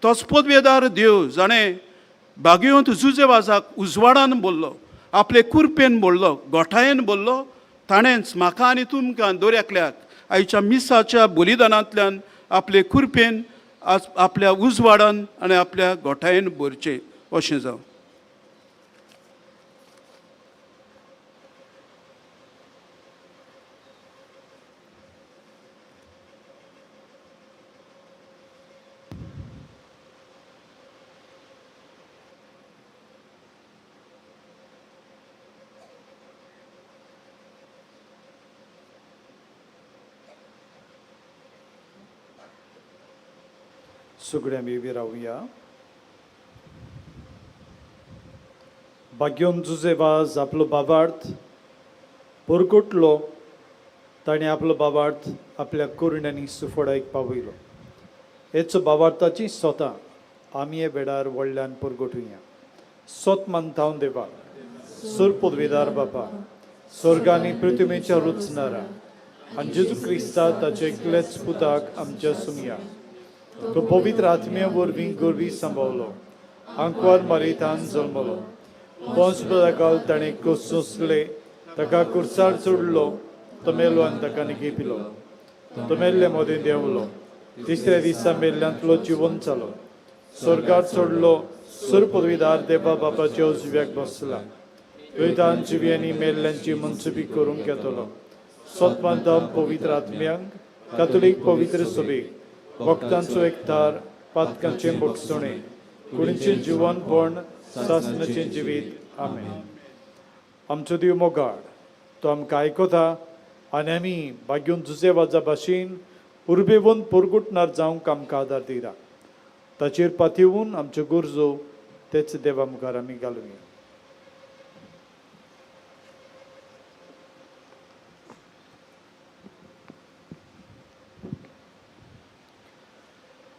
तोच पदवेदार देव जाणें बागयोंत जुजे वाजाक उजवाडान बोल्लो, आपले कुरपेन बोल्लो, गोठायेन बोल्लो, ताणेंच म्हाका आनी तुमकां दर एकल्याक आयच्या मिसाच्या बलिदानांतल्यान आपले कुरपेन आपल्या उजवाडान आनी आपल्या गोठायेन भरचें अशें जावं. सगळे आमी उबी रावया. बागयोन जुजे वाज आपलो बाबार्थ परगटलो. ताणें आपलो बाबार्थ आपल्या कुरण्यांनी सुफोडायक पावयलो. हेचो बाबार्थाची स्वता आमी हे बेडार व्हडल्यान परगटुया. सोत मानतांव देवा, सुर पदवेदार बाबा, स्वर्गांनी पृथ्वीच्या रुचणारा आनी जेजू क्रिस्ता ताचे एकलेच पुताक आमच्या सुमया. तो पवित्र आत्म्या वरवीं गोरवी सांबाळलो, आंकवार मारयतान जल्मलो, पोंसपदाकाल ताणें कुस सोंसले ताका कुर्सार सोडलो तो मेलो आनी ताका निगेपिलो तो मेल्ले मोदीं देंवलो तिसऱ्या दिसा मेल्ल्यांतलो जिवंत जालो स्वर्गात सोडलो सुर पदवीदार देवा बापाच्या उजव्याक बसला वेदान जिव्यांनी मेल्ल्यांची मनसुबी करूंक येतलो सोतमांतम पवित्र आत्म्यांक कातोलीक पवित्र सभेक भक्तांचो एकठार पातकांचे मोगसणे कुणीचें जिवनपण सासणाचें जिवीत आमेन. आमचो देव मोगाळ तो आमकां आयकता आनी आमी भाग्यून जुजे वाजा भाशेन उर्बेवून पोरगुटणार जावंक आमकां आदार दिता ताचेर पातयेवून आमच्यो गरजो तेच देवा मुखार आमी घालुया.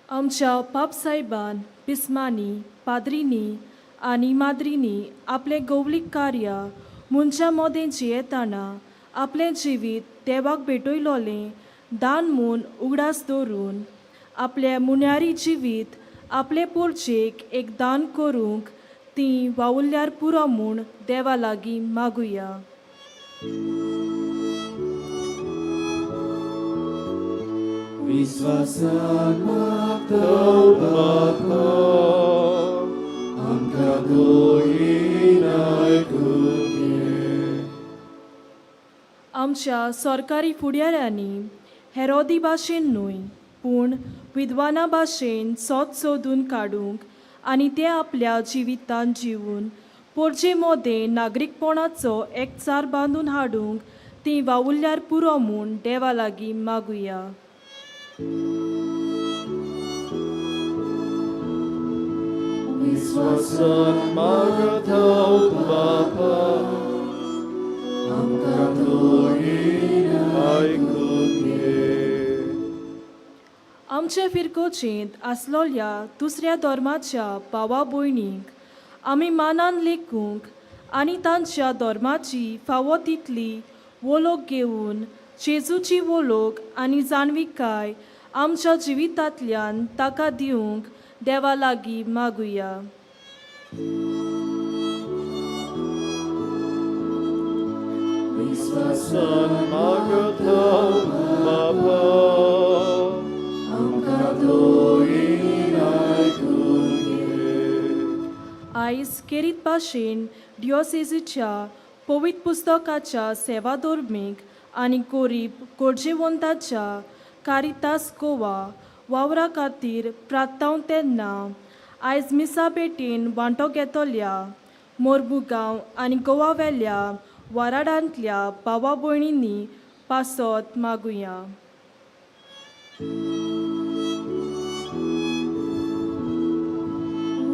आमच्या पापसाहेबान पिस्मांनी पाद्रींनी आनी माद्रींनी आपले गौलीक कार्य मनशा मोदें जियेताना आपलें जिवीत देवाक भेटयलोलें दान म्हूण उगडास दवरून आपले मुन्यारी जिवीत आपले पोरचेक एक दान करूंक ती वावुरल्यार पुरो म्हूण देवा लागीं मागुया. विश्वासान मागतो बापा आमकां दोळीन आयकून घे. आमच्या सरकारी फुडाऱ्यांनी हेरोदी भाशेन न्हय पूण विद्वाना भाशेन सोद सोदून काडूंक आनी ते आपल्या जिवितांत जिवन पोरचे मोदें नागरीकपणाचो एकचार बांदून हाडूंक ती वावुरल्यार पुरो म्हूण देवा लागीं मागुया. विश्वासान मागतो बापा आमकां दोळीन आयकून घे. आमचे फिरकोचेंत आसलोल्या दुसऱ्या धर्माच्या भावा भयणींक आमी मानान लेखूंक आनी तांच्या धर्माची फावो तितली वळख घेवन जेजूची वळख आनी जाणविकाय आमच्या जिवितांतल्यान ताका दिवंक देवा लागीं मागुया. विश्वासान मागतो बापा आमकां दोळीन आयकून घे. आयज केरीत भाशेन डिओसेसीच्या पवित्र पुस्तकाच्या सेवा धर्मीक आनी गरीब गरजेवंतांच्या कारितास गोवा वावरा खातीर प्रार्थावन तेन्ना आयज मिसा भेटेन वांटो घेतल्या मोरमुगांव आनी गोवा वेल्या वाराडांतल्या भावा भयणींनी पासत मागुया.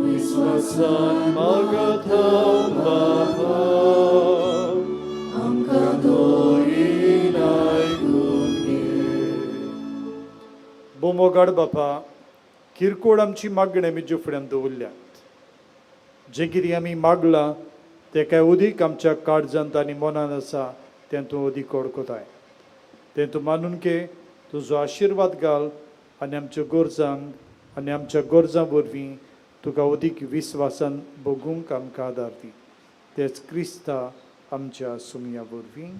विश्वासान मागतो बापा आमकां दोळीन आयकून घे. बोमोगाड बापा किरकोळ आमची मागणी आमी तुजे फुड्यान दवरल्यात जें कितें आमी मागलां तें कांय उदीक आमच्या काळजांत आनी मनान आसा तें तूं अदीक कोताय तें तूं मानून घे तुजो आशिर्वाद घाल आनी आमच्या गरजांक आनी आमच्या गरजां वरवीं तुका अदीक विस्वासान बगूंक आमकां आदार दी तेच क्रिस्ता आमच्या सुमया वरवीं.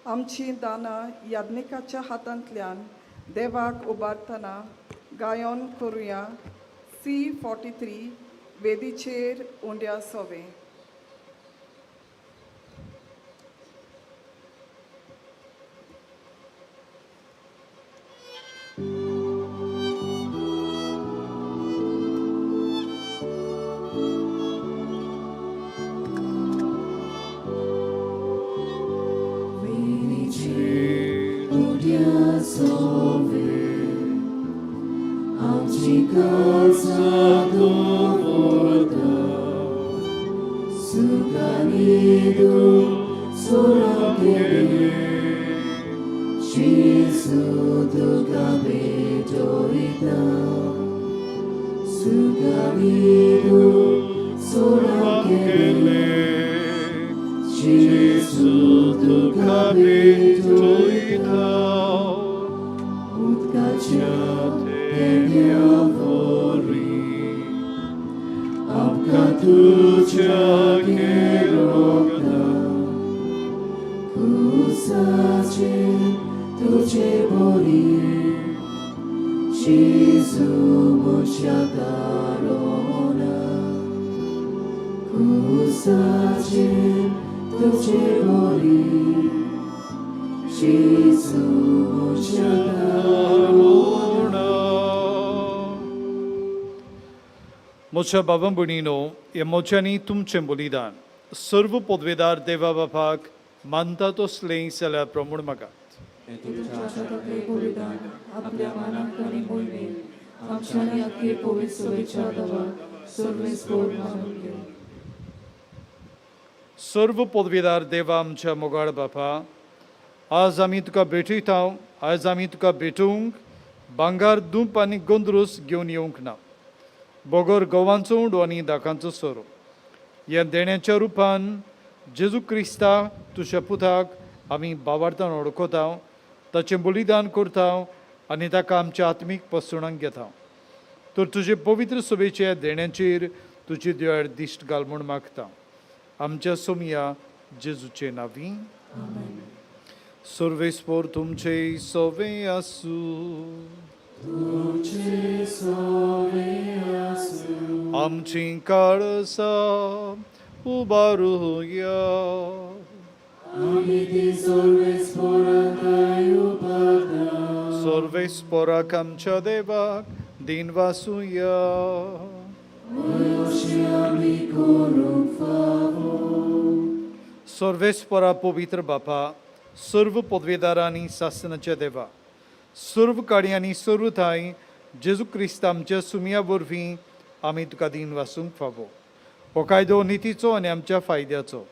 आमची दानां याज्ञिकाच्या हातांतल्यान देवाक उबारतना गायन करुया. C43 वेदीचेर उंड्या सोवे. Utkacia te आमकां तुज्या केरोगता Kusacie tudzie boli, Jezu mocia darona. Kusacie tudzie boli, Jezu mocia darona. मोच्या बाबा भणीनो हे मोच्यांनी तुमचें बलिदान सर्व पदवेदार देवा बापाक मानता तसलें जाल्यार प्रमोण मागात बलिदान आपल्या मनाक आनी मोहिमेक आमच्यानी अख्खे पवित्र सभेच्या दवा सर्वेस्पोर मानून घेऊ. सर्व पदवेदार देवा आमच्या मोगाळ बापा आज आमी तुका भेटयता आज आमी तुका भेटूंक भांगार दूप आनी गोंदरूस घेवन येवंक ना बोगोर गोवांचो उंडो आनी दाकांचो सोरो ह्या देण्याच्या रुपान जेजू क्रिस्ता तुज्या पुताक आमी बावार्थान वळखता ताचें बलिदान करता आनी ताका आमच्या आत्मीक पसणांक घेता तर तुजे पवित्र सभेच्या देण्याचेर तुजी देवार दिश्ट घाल म्हूण मागता आमच्या सोमया जेजूचे नांवी सर्वेस्पोर तुमचे सोवे आसूं आमची काळसा उबारूया सर्वेस्पोराक आमच्या देवाक दिन वासूया सर्वेस्परा पवित्र बापा सर्व पदवेदारांनी शासनाच्या देवा सर्व काळी आनी सर्व थाय जेजू क्रिस्त आमच्या सुमया वरवीं आमी तुका दिन वासूंक फावो हो कायदो नितीचो आनी आमच्या फायद्याचो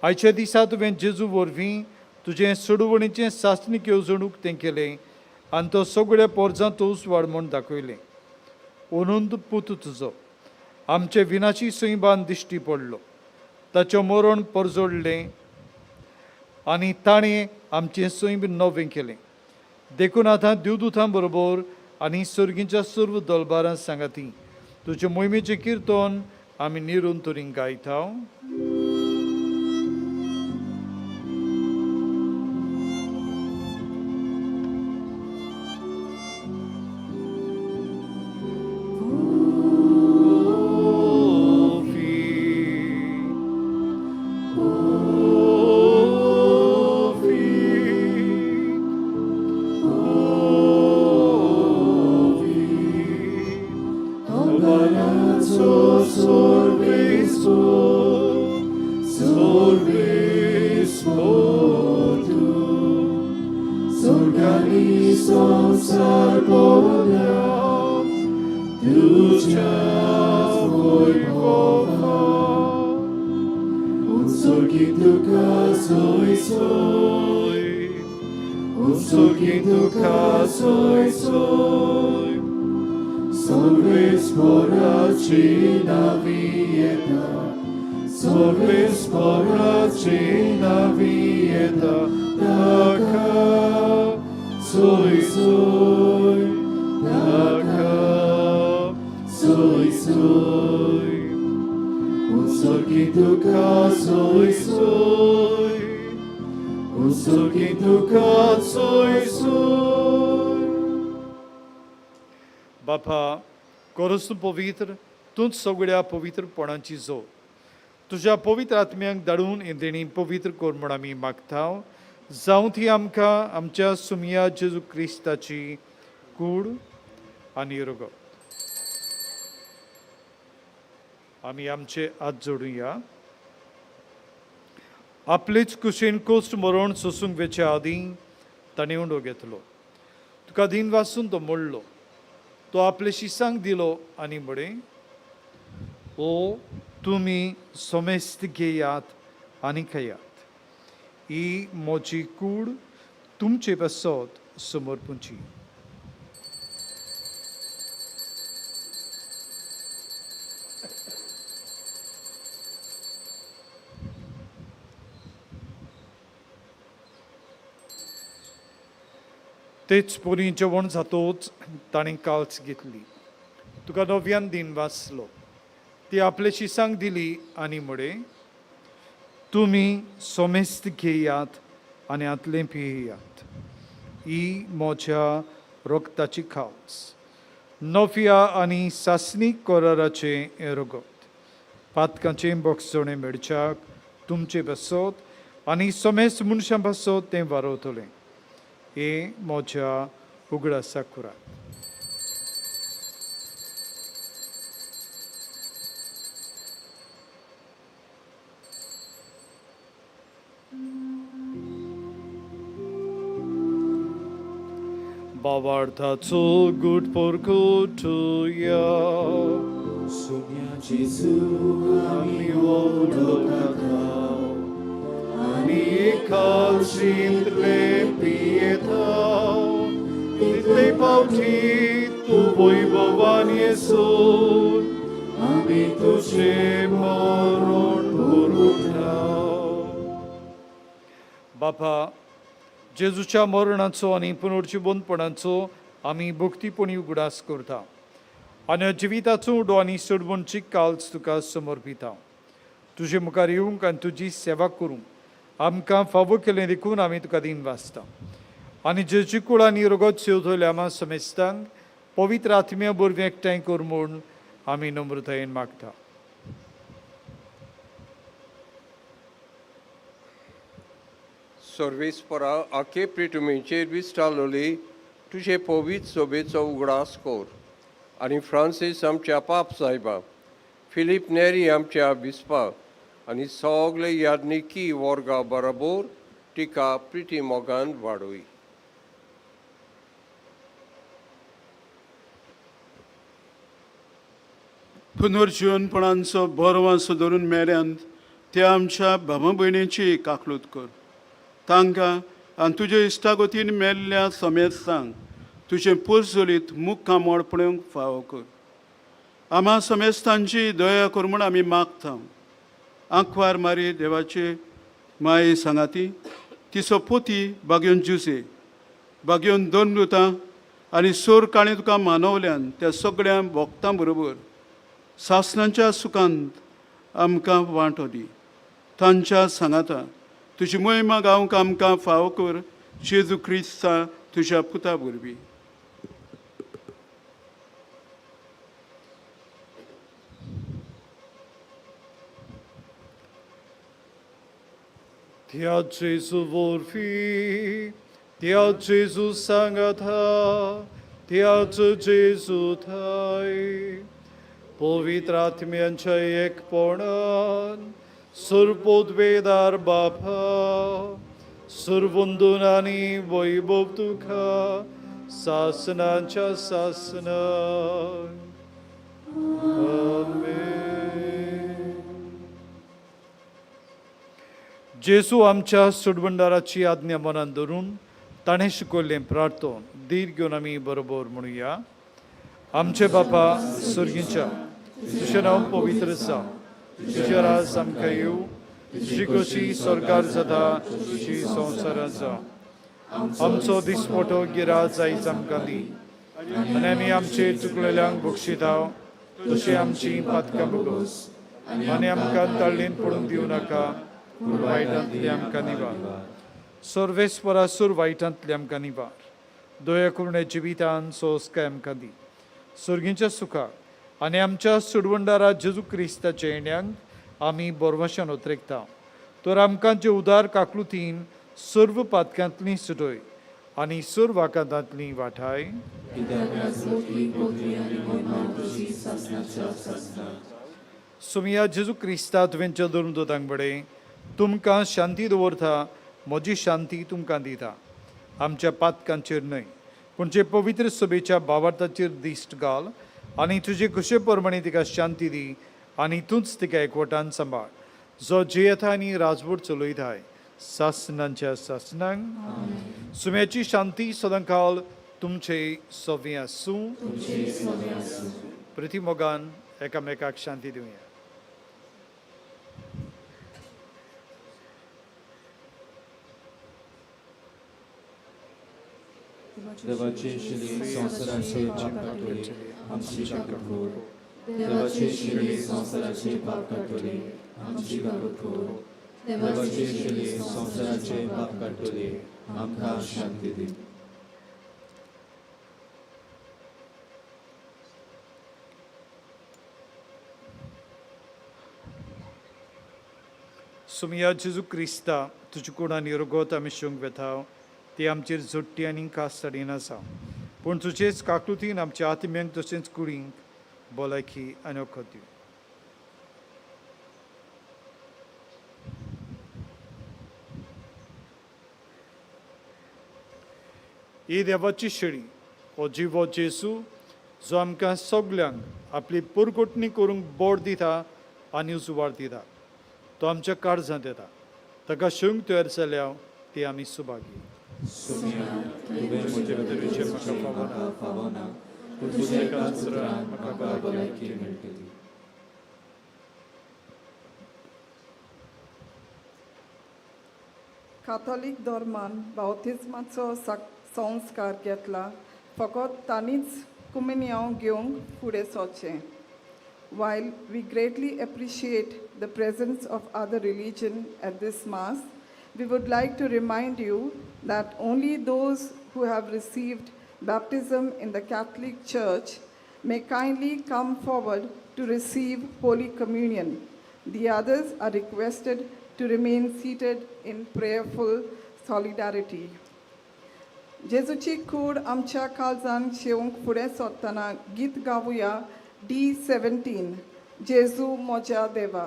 आयच्या दिसा तुवें जेजू वरवीं तुजें सोडवणीचें शासनीक येवजणूक तें केलें आनी तो सगळ्या पोरजां तोच वाड म्हूण दाखयलें अनंत पूत तुजो आमचे विनाची सैबान दिश्टी पडलो ताचें मरण परजोडलें आनी ताणें आमचें सैब नवें केलें देखून आतां दिवदूतां बरोबर आनी सर्गीच्या सर्व दलबारां सांगाती तुजे मोहिमेचें किर्तन आमी निरंतरीन गायता बापा कोरस पवित्र तूंच सगळ्या पवित्रपणाची जो तुज्या पवित्र आत्म्याक धाडून हे देणी पवित्र कर म्हूण आमी मागता जावं ती आमकां आमच्या सुमया जेजू क्रिस्ताची कूड आनी रगत आमी आमचे हात जोडुया आपलेच कुशीन कोस्ट मरण सोसूंक वेच्या आदीं ताणें उंडो घेतलो तुका दिन वाचून तो मोडलो तो आपले शिसांक दिलो आनी म्हळें ओ तुमी सोमेस्त घेयात आनी खायात ही मोची कूड तुमचे पासत समर्पूंची तेच पोरी जेवण जातोच ताणें काल्स घेतली. तुका 9व्यान दिन वाचलो. ती आपल्या शिसांक दिली आनी म्हळें, तुमी सोमेस्त घेयात आनी आतलें पियेयात. ही म्हज्या रोगताची खास. नव्या आनी सासणी कोराराचें रगत. पातकांचें बोगसोणें मेळच्याक तुमचे बसत आनी सोमेस्त मनशां बसत तें वारवतलें. हे म्हज्या उगडासा खुराक. Bawartaco good porkutuja. Sunia Jesu Ami odlokatał. Ani kalsint lepietał. Titlej pałci tu wojwowanie sun. Ami tu się moron porutał. Bapa, जेजूच्या मरणाचो आनी पुनर्जिवंतपणाचो आमी भक्तीपणी उगडास करता आनी जिविताचो उडो आनी सोडवणची काल्स तुका समर्पिता. तुजे मुखार येवंक आनी तुजी सेवा करूंक आमकां फावो केलें देखून आमी तुका दिन वाचता. आनी जेजू कुळ आनी रगत सेवतल्या आमा समेस्तांक पवित्र आत्म्या बरवें एकठांय कर म्हूण आमी नम्रतायेन मागता. सर्वेस्परा आखे प्रिटुमेचेर विस्तारलोली तुजे पवित्र सोबेचो उगडास कोर आनी फ्रांसीस आमच्या पाप सायबा, फिलीप नेरी आमच्या बिस्पा आनी सगळे यादनिकी वर्गा बरोबर तिका प्रिटी मोगान वाडोय. पुनर्जीवनपणांचो बरो वांसो धरून मेऱ्यांत त्या आमच्या भावा भयणीची काकलूत कर. तांकां आनी तुज्या इश्टागतीन मेल्ल्या समेस्तांक तुजें पुर्सुलीत मुखां मोडपणेक फावो कर. आमा समेस्तांची दया कर म्हूण आमी मागता. आंकवार मारी देवाचे माये सांगाती, तिचो पोती बागयोन जुसे, बागयोन दोन दुतां आनी सोर काणी तुका मानवल्यान त्या सगळ्या भक्तां बरोबर सासणांच्या सुखांत आमकां वांटो दी. तांच्या सांगाता तुजी महिमा गावंक आमकां फावो कर. जेजू क्रिस्ता तुज्या पुता वरवीं. त्या जेजू वरवीं, त्या जेजू सांगाता, त्याच जेजू थाय पवित्र आत्म्यांच्या एकपणान सर्वोद्वेदार बापा, सर्वंदून आनी वैभव तुका सासनांच्या सासनाक. आमेन. जेजू आमच्या सुडवंडाराची आज्ञा मनान धरून ताणें शिकयल्लें प्रार्थन धीर घेवन आमी बरोबर म्हणुया. आमचे बापा सुर्गीच्या, तुजें नांव पवित्र जावं, तुजें राज आमकां येवं, तुजी कशी स्वर्गार जाता तशी संवसारांत जावं. आमचो दिसपटो गिराज आयज आमकां दी आनी आमी आमचे चुकलेल्यांक बक्षिता तशी आमची पातकां बगोस आनी आमकां ताळणेन पडूंक दिवं नाका, पूण वायटांतली आमकां निवार. सर्वेस्परासूर वायटांतली आमकां निवार. दया करून जिवितान सोसकाय आमकां दी. सर्गीच्या सुखाक आनी आमच्या सुडवंडारा जेजू क्रिस्ताच्या येण्याक आमी बोरवशान उतरेकता. तर आमकां जे उदार काकलुतीन सर्व पातकांतली सुटय आनी सर्व वाकांतांतली वाठाय. सुमिया जेजू क्रिस्ता तुवेंच्या धरून दोतांक बडें. तुमकां शांती दवरता, म्हजी शांती तुमकां दिता. आमच्या पातकांचेर न्हय पूण जे पवित्र सभेच्या भावार्थाचेर दिश्ट घाल आनी तुजे कशे प्रमाणे तिका शांती दी आनी तूंच तिका एकवटान सांबाळ, जो जियेता आनी राजवट चलयताय सासनांच्या सासनांक. सुम्याची शांती सदांकाळ तुमचे सव्या आसूं. प्रति मोगान एकामेकाक शांती दिवया. देवाचे शिली संसाराचे पाप काटले आमची काकूट कर देवाचे शिली संसाराचे पाप काटले आमची काकूट कर देवाचे शिली संसाराचे पाप काटले आमकां शांती दी सुमिया जेजू क्रिस्ता तुजे कुणान इरगोत आमी शोंग वेताव ती आमचेर जोडटी आनी खास साडीन आसा पूण तुजेच काकुतीन आमच्या आत्म्यांक तशेंच कुडींक भलायकी आनी वखद दिवं ही देवाची शेळी हो जिवो जेजू जो आमकां सगल्यांक आपली पुरगोटणी करूंक बोड दिता आनी उजवाड दिता तो आमच्या काळजांत येता ताका शोंग तयार जाल्या ती आमी सुभागी काथोलीक धर्मान बावतिस्माचो संस्कार घेतला फकत तांणीच कुमिन्यांव घेवंक फुडें सरचें. While we greatly appreciate the presence of other religion at this Mass, we would like to remind you that only those who have received baptism in the Catholic Church may kindly come forward to receive Holy Communion. The others are requested to remain seated in prayerful solidarity. जेजूची कूड आमच्या काळजान शेवंक फुडें सरतना गीत गावुया D17 जेजू मोजा देवा.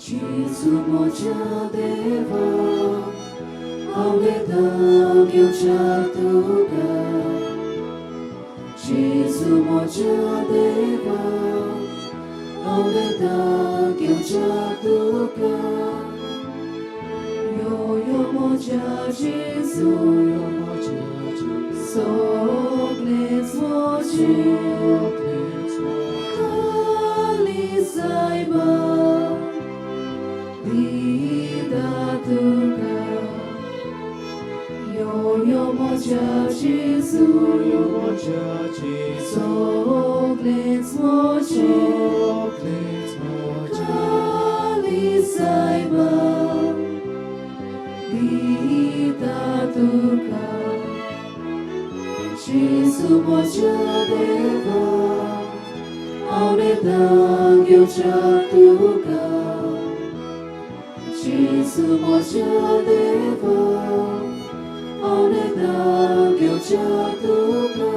Gesù moja deva, auleda gyuchatuga. Gesù moja deva, auleda gyuchatuga. Yo moja Gesù, soglec moji, kali zaiba. Yo moja Gesù, soglec moji, kali zaiba, vida tuka. Gesù moja deva, auleda gyuchatuga. Gesù moja deva, auleda gyuchatuga.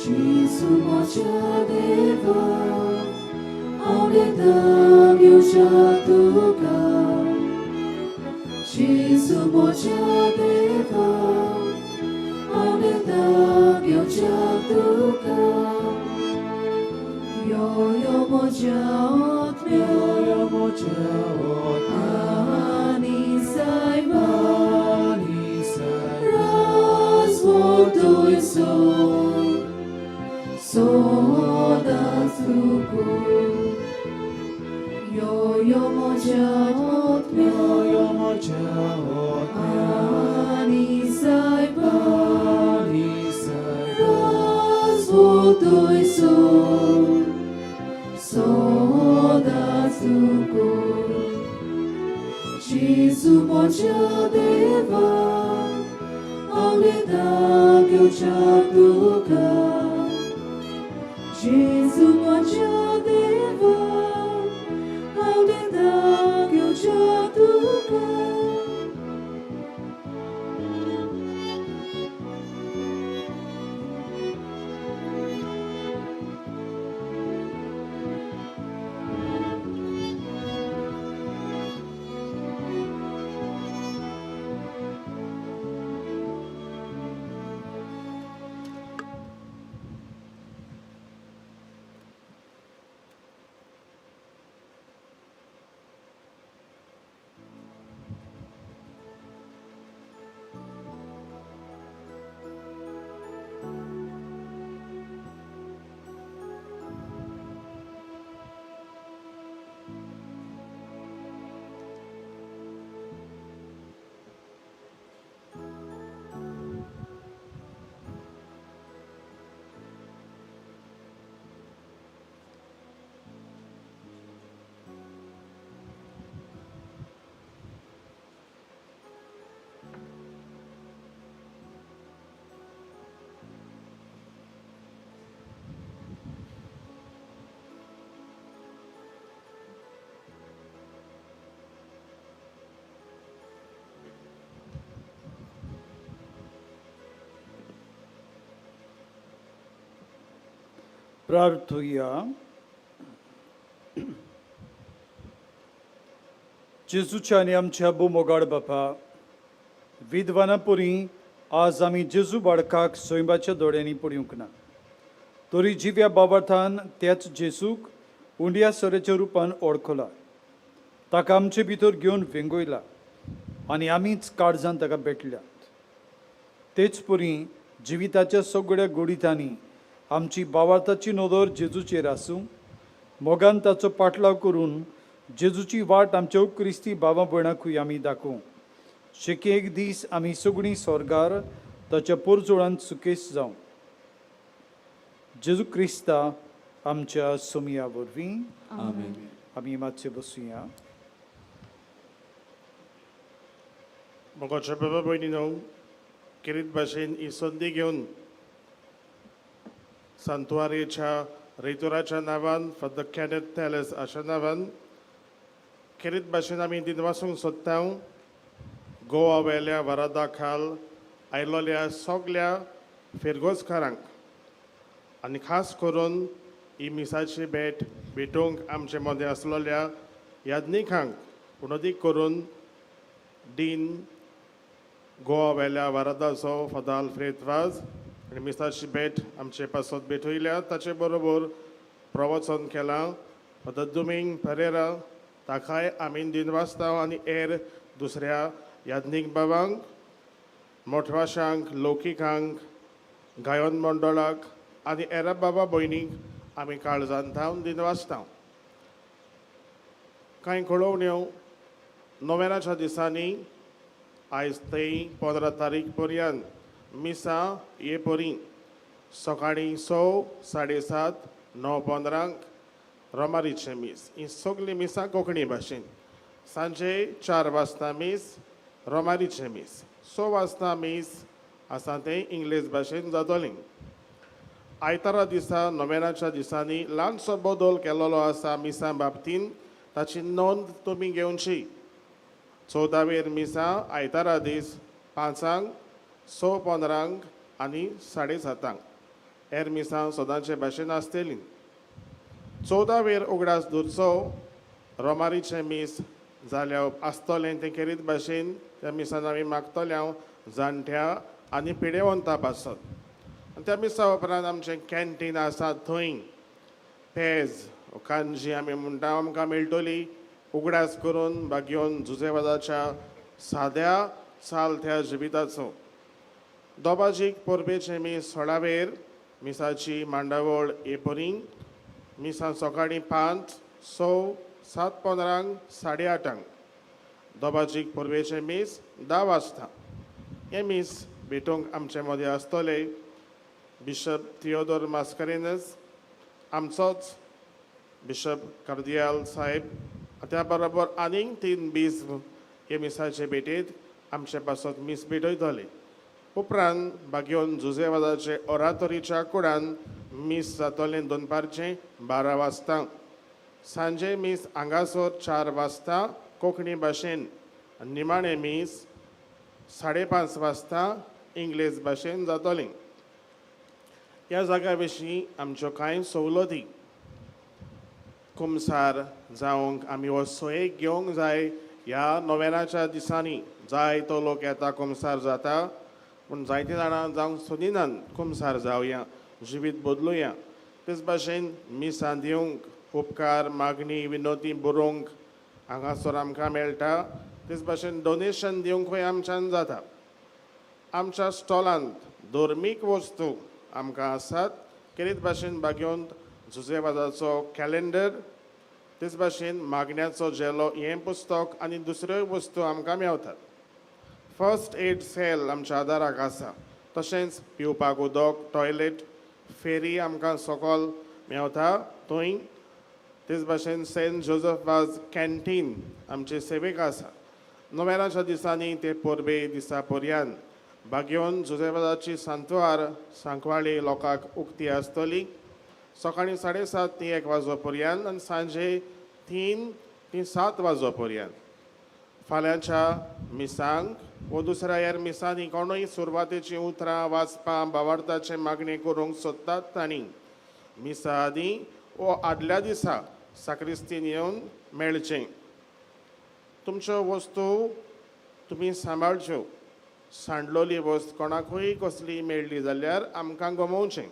Gesù moja deva, auleda gyuchatuga. Gesù moja deva, auleda gyuchatuga. Yo moja otmya, ani saiba, razvodoj soda suku. Yo moja otmya, ani saiba, razvodoj soda suku. Gesù moja deva, auleda gyuchatuga. Gesù moja deva, auleda gyuchatuga. प्रार्थुया. जेजूच्या आणि आमच्या बोमोगाड बापा, विद्वाना पुरी आज आमी जेजू बाळकाक सोयंबाच्या दोळ्यांनी पळोवंक ना. तरी जिव्या बाबार्थान त्याच जेजूक उंडिया सोऱ्याच्या रुपान ओळखला. ताका आमचे भितर घेवन वेंगयला आनी आमीच काळजान ताका भेटल्यात. तेच परी जिविताच्या सगळ्या गोडितांनी आमची बाबार्थाची नदर जेजूचेर आसूं. मोगान ताचो पाटलाव करून जेजूची वाट आमच्या क्रिस्ती बाबा भयणांकूय आमी दाखोवं. शेके एक दीस आमी सगळीं स्वर्गार ताच्या पोरजोळांत सुकेस जावं. जेजू क्रिस्ता आमच्या सोमिया वरवीं. आमेन. आमी मातशे बसुया. मोगाच्या बाबा भयणीनो, किरीत भाशेन ही संदी घेवन सांतवारेच्या रेतुराच्या नांवान फादर कॅनेथ थॅलस अशा नांवान किरीत भाशेन आमी दिनवासूंक सोदता. गोवा वेल्या वरादा खाल आयलोल्या सगल्या फेरगोजकारांक आनी खास करून ही मिसाची भेट भेटूंक आमचे मदें आसलोल्या यादनिकांक पूण अदीक करून डीन गोवा वेल्या वारादाचो फादर आल्फ्रेड वाज आनी मिसाची भेट आमचे पासत भेटयल्या. ताचे बरोबर प्रवचन केलां फादर दुमिंग परेरा, ताकाय आमी दिनवासता आनी हेर दुसऱ्या यादनीक बाबांक, मोठवाशांक, लौकिकांक, गायन मंडळाक आनी हेर बाबा भयणीक आमी काळजान थावन दिनवासता. कांय कळोवण्यो नोवेनाच्या दिसांनी आयज ते 15 तारीख पर्यंत मिसा ये परी सकाळीं 6, 7:30, 9:15 रोमारीचे मीस. ही सगळी मिसां कोंकणी भाशेन. सांजे 4 वाजता मीस रोमारीचे मीस. 6 वाजता मीस आसा तें इंग्लीश भाशेन जातलें. आयतारा दिसा नोवेनाच्या दिसांनी ल्हानसो बदल केल्लो आसा मिसां बाबतींत. ताची नोंद तुमी घेवची. 14वेर मिसा आयतारा दीस 5:00, 6:15 आनी 7:30. हेर मिसां सदांचे भाशेन आसतलीं. 14वेर उगडास धरचो रोमारीचें मीस जाल्यार आसतलें तें केरीत भाशेन. त्या मिसान आमी मागतल्या जाणट्या आनी पिडेवंतां पासत. आनी त्या मिसा उपरांत आमचें कॅन्टीन आसा थंय पेज कांजी आमी म्हणटा आमकां मेळटली. उगडास करून बागेवन जुजेवादाच्या साद्या चालत्या जिविताचो. दोबाजीक पोरबेचें मीस 16वेर मिसाची मांडावळ येपरी. मिसां सकाळीं 5, 6, 7:15, 8:30. दोबाजीक पोरबेचें मीस 10 वाजता. हे मीस भेटूंक आमचे मदें आसतले बिशप थियोदोर मास्कारेनस, आमचोच बिशप कार्दियाल साहेब. त्या बरोबर आनीक 3 बीस हे मिसाचे भेटेंत आमचे पासत मीस भेटयतले. उपरांत बागेवन जुजेवादाचे ओरातोरीच्या कुडान मीस जातलें दनपारचें 12 वाजता. सांजे मीस हांगासर 4 वाजता कोंकणी भाशेन. निमाणें मीस 5:30 वाजता इंग्लीश भाशेन जातलें. ह्या जाग्या विशीं आमच्यो कांय सवलती. कुमसार जावंक आमी हो सोयेक घेवंक जाय. ह्या नोवेनाच्या दिसांनी जायतो लोक येता कुमसार जाता, पूण जायतीं जाणां जावंक सोदिनात कुमसार जावया, जिवीत बदलुया. तेच भाशेन मिसां दिवंक उपकार मागणी विनोती बरोवंक हांगासर आमकां मेळटा. तेच भाशेन डोनेशन दिवंकूय आमच्यान जाता. आमच्या स्टॉलांत धर्मीक वस्तू आमकां आसात. केरीत भाशेन बागेवन जुजेवादाचो कॅलेंडर, तेच भाशेन मागण्याचो जेलो हें पुस्तक आनी दुसऱ्योय वस्तू आमकां मेवतात. फर्स्ट एड सेल आमच्या आदाराक आसा. तशेंच पिवपाक उदक, टॉयलेट, फेरी आमकां सकयल मेवता थंय. तेच भाशेन सेंट जोसेफ वाज कॅन्टीन आमचे सेवेक आसा. नोवेनाच्या दिसांनी ते पोरबे दिसा पर्यंत बागेवन जुजेवादाची सांतवार सांकवाळे लोकांक उक्ती आसतली. सकाळीं 7:30 ते 1 वाजो पर्यंत आनी सांजे 3 ते 7 वाजो पर्यंत. फाल्यांच्या मिसांक वो दुसऱ्या हेर मिसांनी कोणूय सुरवातेची उतरां वाचपां भावार्थाचे मागणी करूंक सोदतात तांणी मिसा आदीं वो आदल्या दिसा साक्रिस्तीन येवन मेळचें. तुमच्यो वस्तू तुमी सांबाळच्यो. सांडलोली वस्त कोणाकूय कसली मेळ्ळी जाल्यार आमकां गमोवचें.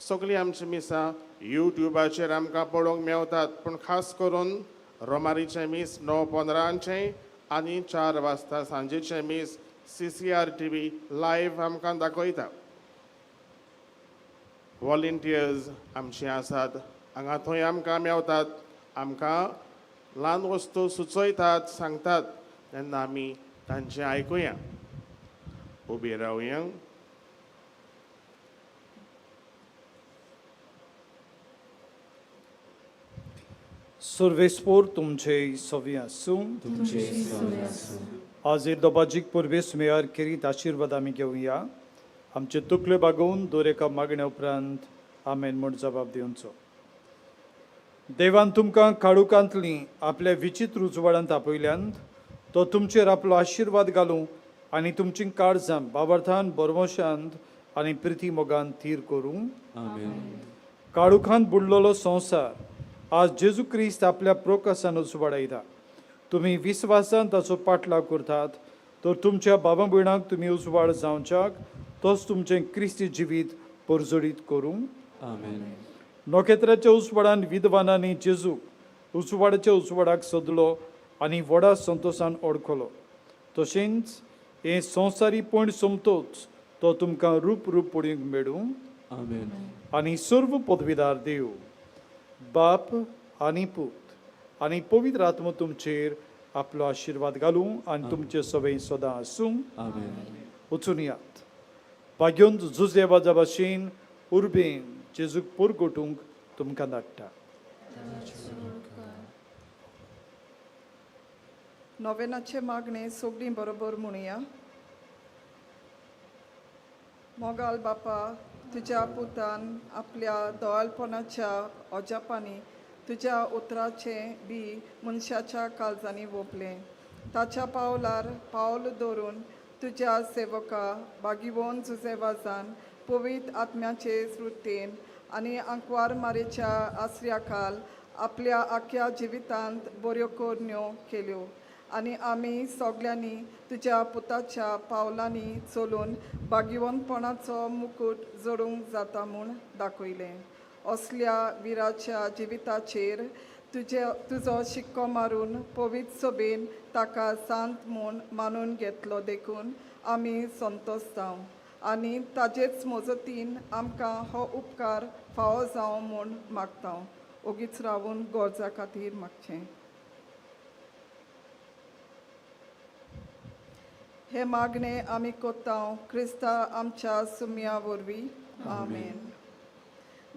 सगळीं आमची मिसां यूट्यूबाचेर आमकां पळोवंक मेवतात, पूण खास करून रोमारीचें मीस 9:15 आनी 4 वाजता सांजेचें मीस CCR TV लायव्ह आमकां दाखयता. वॉलंटियर्स आमचे आसात, हांगा थंय आमकां मेवतात, आमकां ल्हान वस्तू सुचयतात, सांगतात, तेन्ना आमी तांचें आयकुया. उबी रावया. सर्वेस्पोर तुमचे सवी आसूं. तुमचे सवे आसूं. आज दोबाजीक पुर्वे सुमेर खेरीत आशिर्वाद आमी घेवया. आमचे तकल्यो बागोवन दर एका मागण्या उपरांत आमेन म्हूण जबाब दिवचो. देवान तुमकां काळुकांतली आपल्या विचित्र उजवाडांत आपयल्यांत तो तुमचेर आपलो आशिर्वाद घालूं आनी तुमची काळजां बाबार्थान बरवशांत आनी प्रिती मोगान थीर करूं. आमेन. काळुखांत बुडलेलो संवसार आज जेजू क्रिस्त आपल्या प्रकाशान उजवाडायता. तुमी विस्वासान ताचो पाटलाव करतात, तर तुमच्या बाबा भयणांक तुमी उजवाड जावच्याक तोच तुमचें क्रिस्ती जिवीत परजडीत करूं. आमेन. नोखेत्राच्या उजवाडान विद्वानांनी जेजू उजवाडाच्या उजवाडाक सोदलो आनी व्हडा संतोशान ओळखलो. तशेंच हे संवसारी पण सोमतोच तो तुमकां रूप रूप पडूंक मेळूं. आमेन. आनी सर्व पदवीदार देव बाप आनी पूत आनी पवित्र आत्मा तुमचेर आपलो आशिर्वाद घालूं आनी तुमचे सवय सदां आसूं. आमेन. वचून यात. भाग्योन झुजे वाजा भाशेन उर्बेन जेजूक परगटूंक तुमकां धाडटा. नोवेनाचे मागणे सगळीं बरोबर म्हणुया. मोगाल बापा, तुज्या पुतान आपल्या दोळालपणाच्या ओजापांनी तुज्या उतराचे बी मनशाच्या काळजांनी ओपले. ताच्या पावलार पावल दवरून तुज्या सेवका बागिवोन जुजेवाजान पवित्र आत्म्याचे स्मृतेन आनी आंकवार मारेच्या आसऱ्या खाल आपल्या आख्या जिवितांत बऱ्यो कोरण्यो केल्यो आनी आमी सगळ्यांनी तुज्या पुताच्या पावलांनी चलून बागिवनपणाचो मुकूट जोडूंक जाता म्हूण दाखयलें. असल्या विराच्या जिविताचेर तुजो शिक्को मारून पवित्र सभेन ताका सांत म्हूण मानून घेतलो देखून आमी संतोश जावं आनी ताजेच मजतीन आमकां हो उपकार फावो जावं म्हूण मागता. ओगीच रावून गरजा खातीर मागचें. हे मागणे आमी कोत्ता क्रिस्ता आमच्या सुम्या वरवीं. आमेन.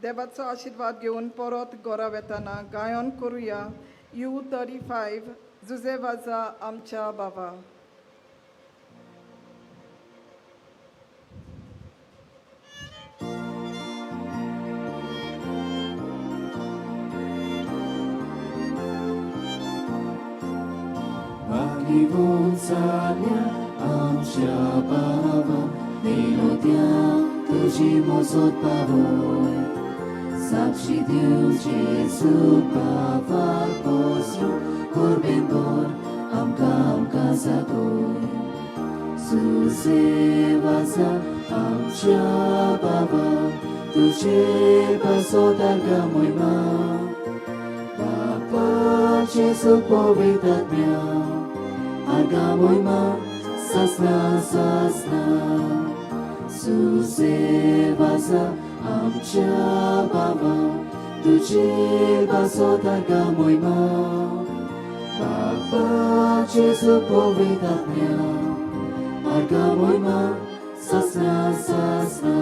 देवाचो आशिर्वाद घेवन परत घरा वेताना गायन करुया U35 जुजे वाजा आमच्या बाबा. Bagiwon zalia आमच्या बाबा, मेलोद्या तुजी मोजत पावय. साक्षी दिव जेजू बाबार पोसरू कोरबेन बोर आमकां जागोय. जुजे वाजा आमच्या बाबा, तुजे बसोदार गामोयमा. Bapa Jesu pवित्र आत्म्या आगामोयमा sasna sasna. Zuze waza आमच्या बाबा, तुझे बसोदार गामोयमा. Bapa Jesu pवित्र आत्म्या आगामोयमा sasna sasna.